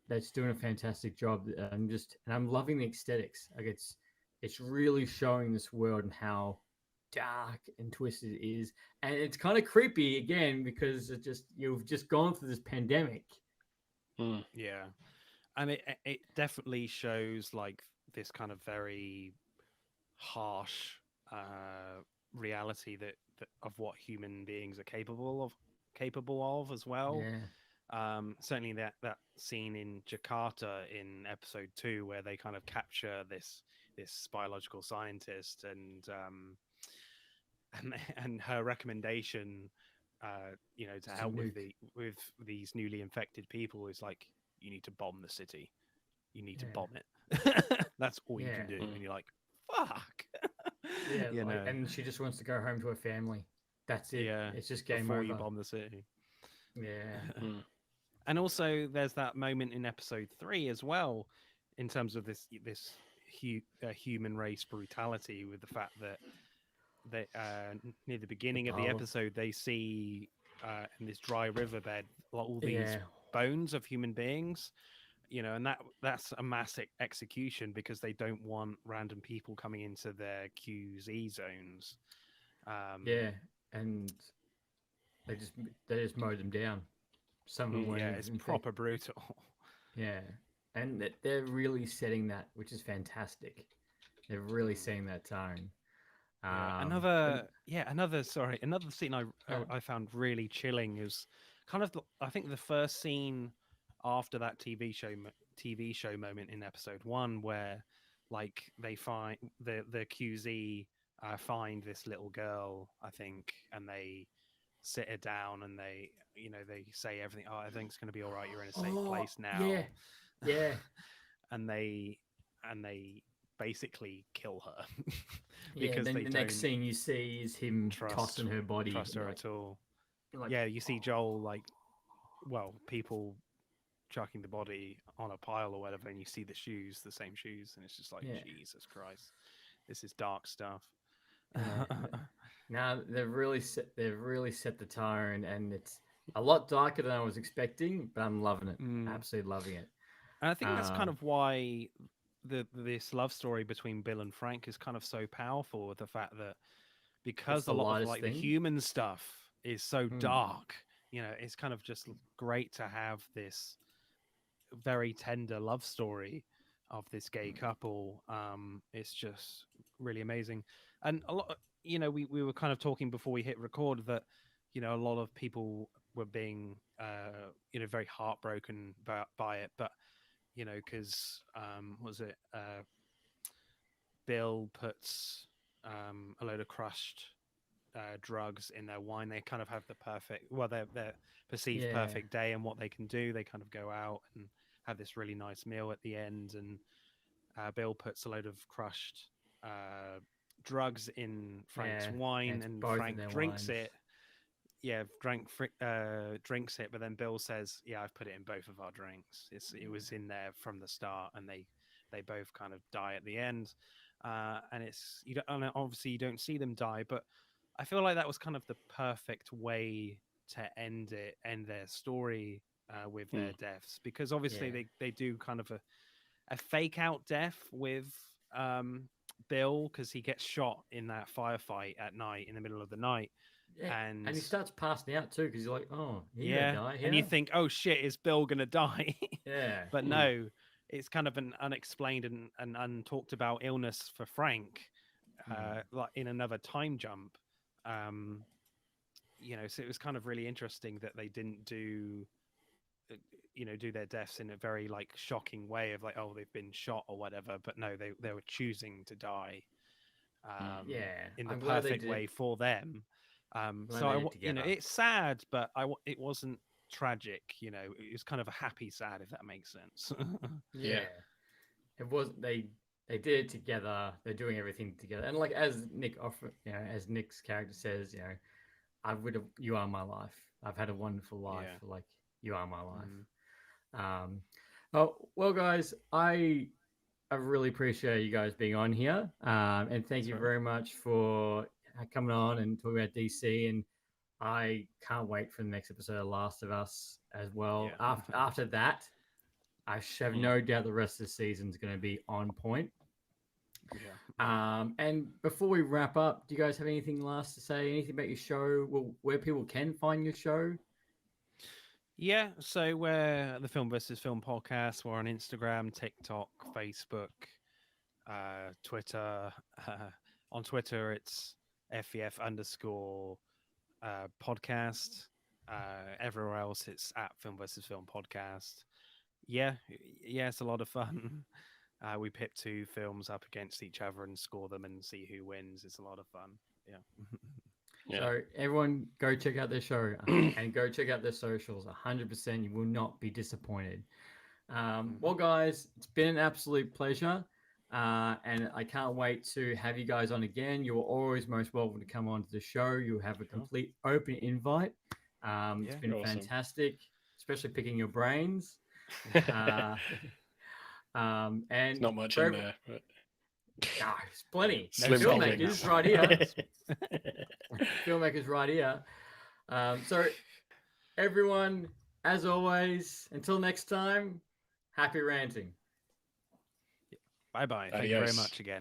B: that's doing a fantastic job. And I'm loving the aesthetics. Like it's really showing this world and how dark and twisted it is, and it's kind of creepy again because you've just gone through this pandemic.
A: yeah, and it definitely shows like this kind of very harsh reality that of what human beings are capable of as well. Certainly that scene in Jakarta in episode 2 where they kind of capture this biological scientist and her recommendation, to help with these newly infected people is like, you need to bomb the city, you need to bomb it. That's all you can do. And you're like, fuck.
B: And she just wants to go home to her family. That's it. It's just game
A: before
B: over.
A: you bomb the city.
C: Mm.
A: And also there's that moment in episode 3 as well, in terms of this human race brutality, with the fact that near the beginning of the episode they see in this dry riverbed all these bones of human beings, and that's a mass execution because they don't want random people coming into their QZ zones.
B: And they just mow them down. Some of them
A: it's proper brutal.
B: And they're really setting that, which is fantastic. They're really setting that tone.
A: Another scene I found really chilling is kind of I think the first scene after that TV show moment in episode 1, where like they find the QZ find this little girl, I think, and they sit her down and they say everything. Oh, everything's going to be all right. You're in a safe place now. and they basically kill her.
B: Because then the next scene you see is him tossing her body.
A: Trust her at all. You see Joel people chucking the body on a pile or whatever, and you see the same shoes, and it's just like, Jesus Christ, this is dark stuff.
B: Now they've really set the tone, and it's a lot darker than I was expecting, but I'm loving it. Absolutely loving it.
A: And I think that's kind of why this love story between Bill and Frank is kind of so powerful, with the fact that because a lot of like the human stuff is so dark, it's kind of just great to have this very tender love story of this gay couple. It's just really amazing. And a lot, we were kind of talking before we hit record that, a lot of people were being, very heartbroken by it. But, because, Bill puts a load of crushed drugs in their wine. They kind of have their perceived perfect day, and what they can do. They kind of go out and have this really nice meal at the end, and Bill puts a load of crushed drugs in Frank's wine, and Frank drinks it. Drinks it, but then Bill says, I've put it in both of our drinks. It was in there from the start, and they both kind of die at the end. And obviously you don't see them die, but I feel like that was kind of the perfect way to end their story with their deaths, because obviously they do kind of a fake out death with Bill, because he gets shot in that firefight at night, in the middle of the night. And
B: he starts passing out too, because you're like, oh, he's gonna die here.
A: And you think, oh shit, is Bill gonna die? But no, it's kind of an unexplained and untalked about illness for Frank, like in another time jump. So it was kind of really interesting that they didn't do their deaths in a very like shocking way of like, oh, they've been shot or whatever. But no, they were choosing to die in the perfect way for them. So it's sad, but it wasn't tragic. It was kind of a happy sad, if that makes sense.
B: It was. They did it together. They're doing everything together, and like as Nick's character says, you are my life. I've had a wonderful life. Like, you are my life. Well, guys, I really appreciate you guys being on here, and thank you very much for coming on and talking about DC. And I can't wait for the next episode of Last of Us as well. After that, I have no doubt the rest of the season is going to be on point. And before we wrap up, do you guys have anything last to say? Anything about your show? Well, where people can find your show?
A: So we're the Film versus Film podcast. We're on Instagram, TikTok, Facebook, Twitter. On Twitter, it's FEF _podcast. Everywhere else, it's at Film versus Film Podcast. Yeah, it's a lot of fun. We pit two films up against each other and score them and see who wins. It's a lot of fun. Yeah.
C: Yeah.
B: So everyone go check out their show and go check out their socials. 100%, you will not be disappointed. Well, guys, it's been an absolute pleasure. And I can't wait to have you guys on again. You're always most welcome to come on to the show. You'll have a complete open invite. It's been
C: Awesome.
B: fantastic, especially picking your brains. And
C: It's not much
B: for
C: in there. But...
B: No, it's plenty.
C: Slim
B: Filmmakers
C: pickings.
B: right here. Filmmakers right here. So everyone, as always, until next time, happy ranting.
A: Bye-bye. Thank you very
C: Adios.
A: much again.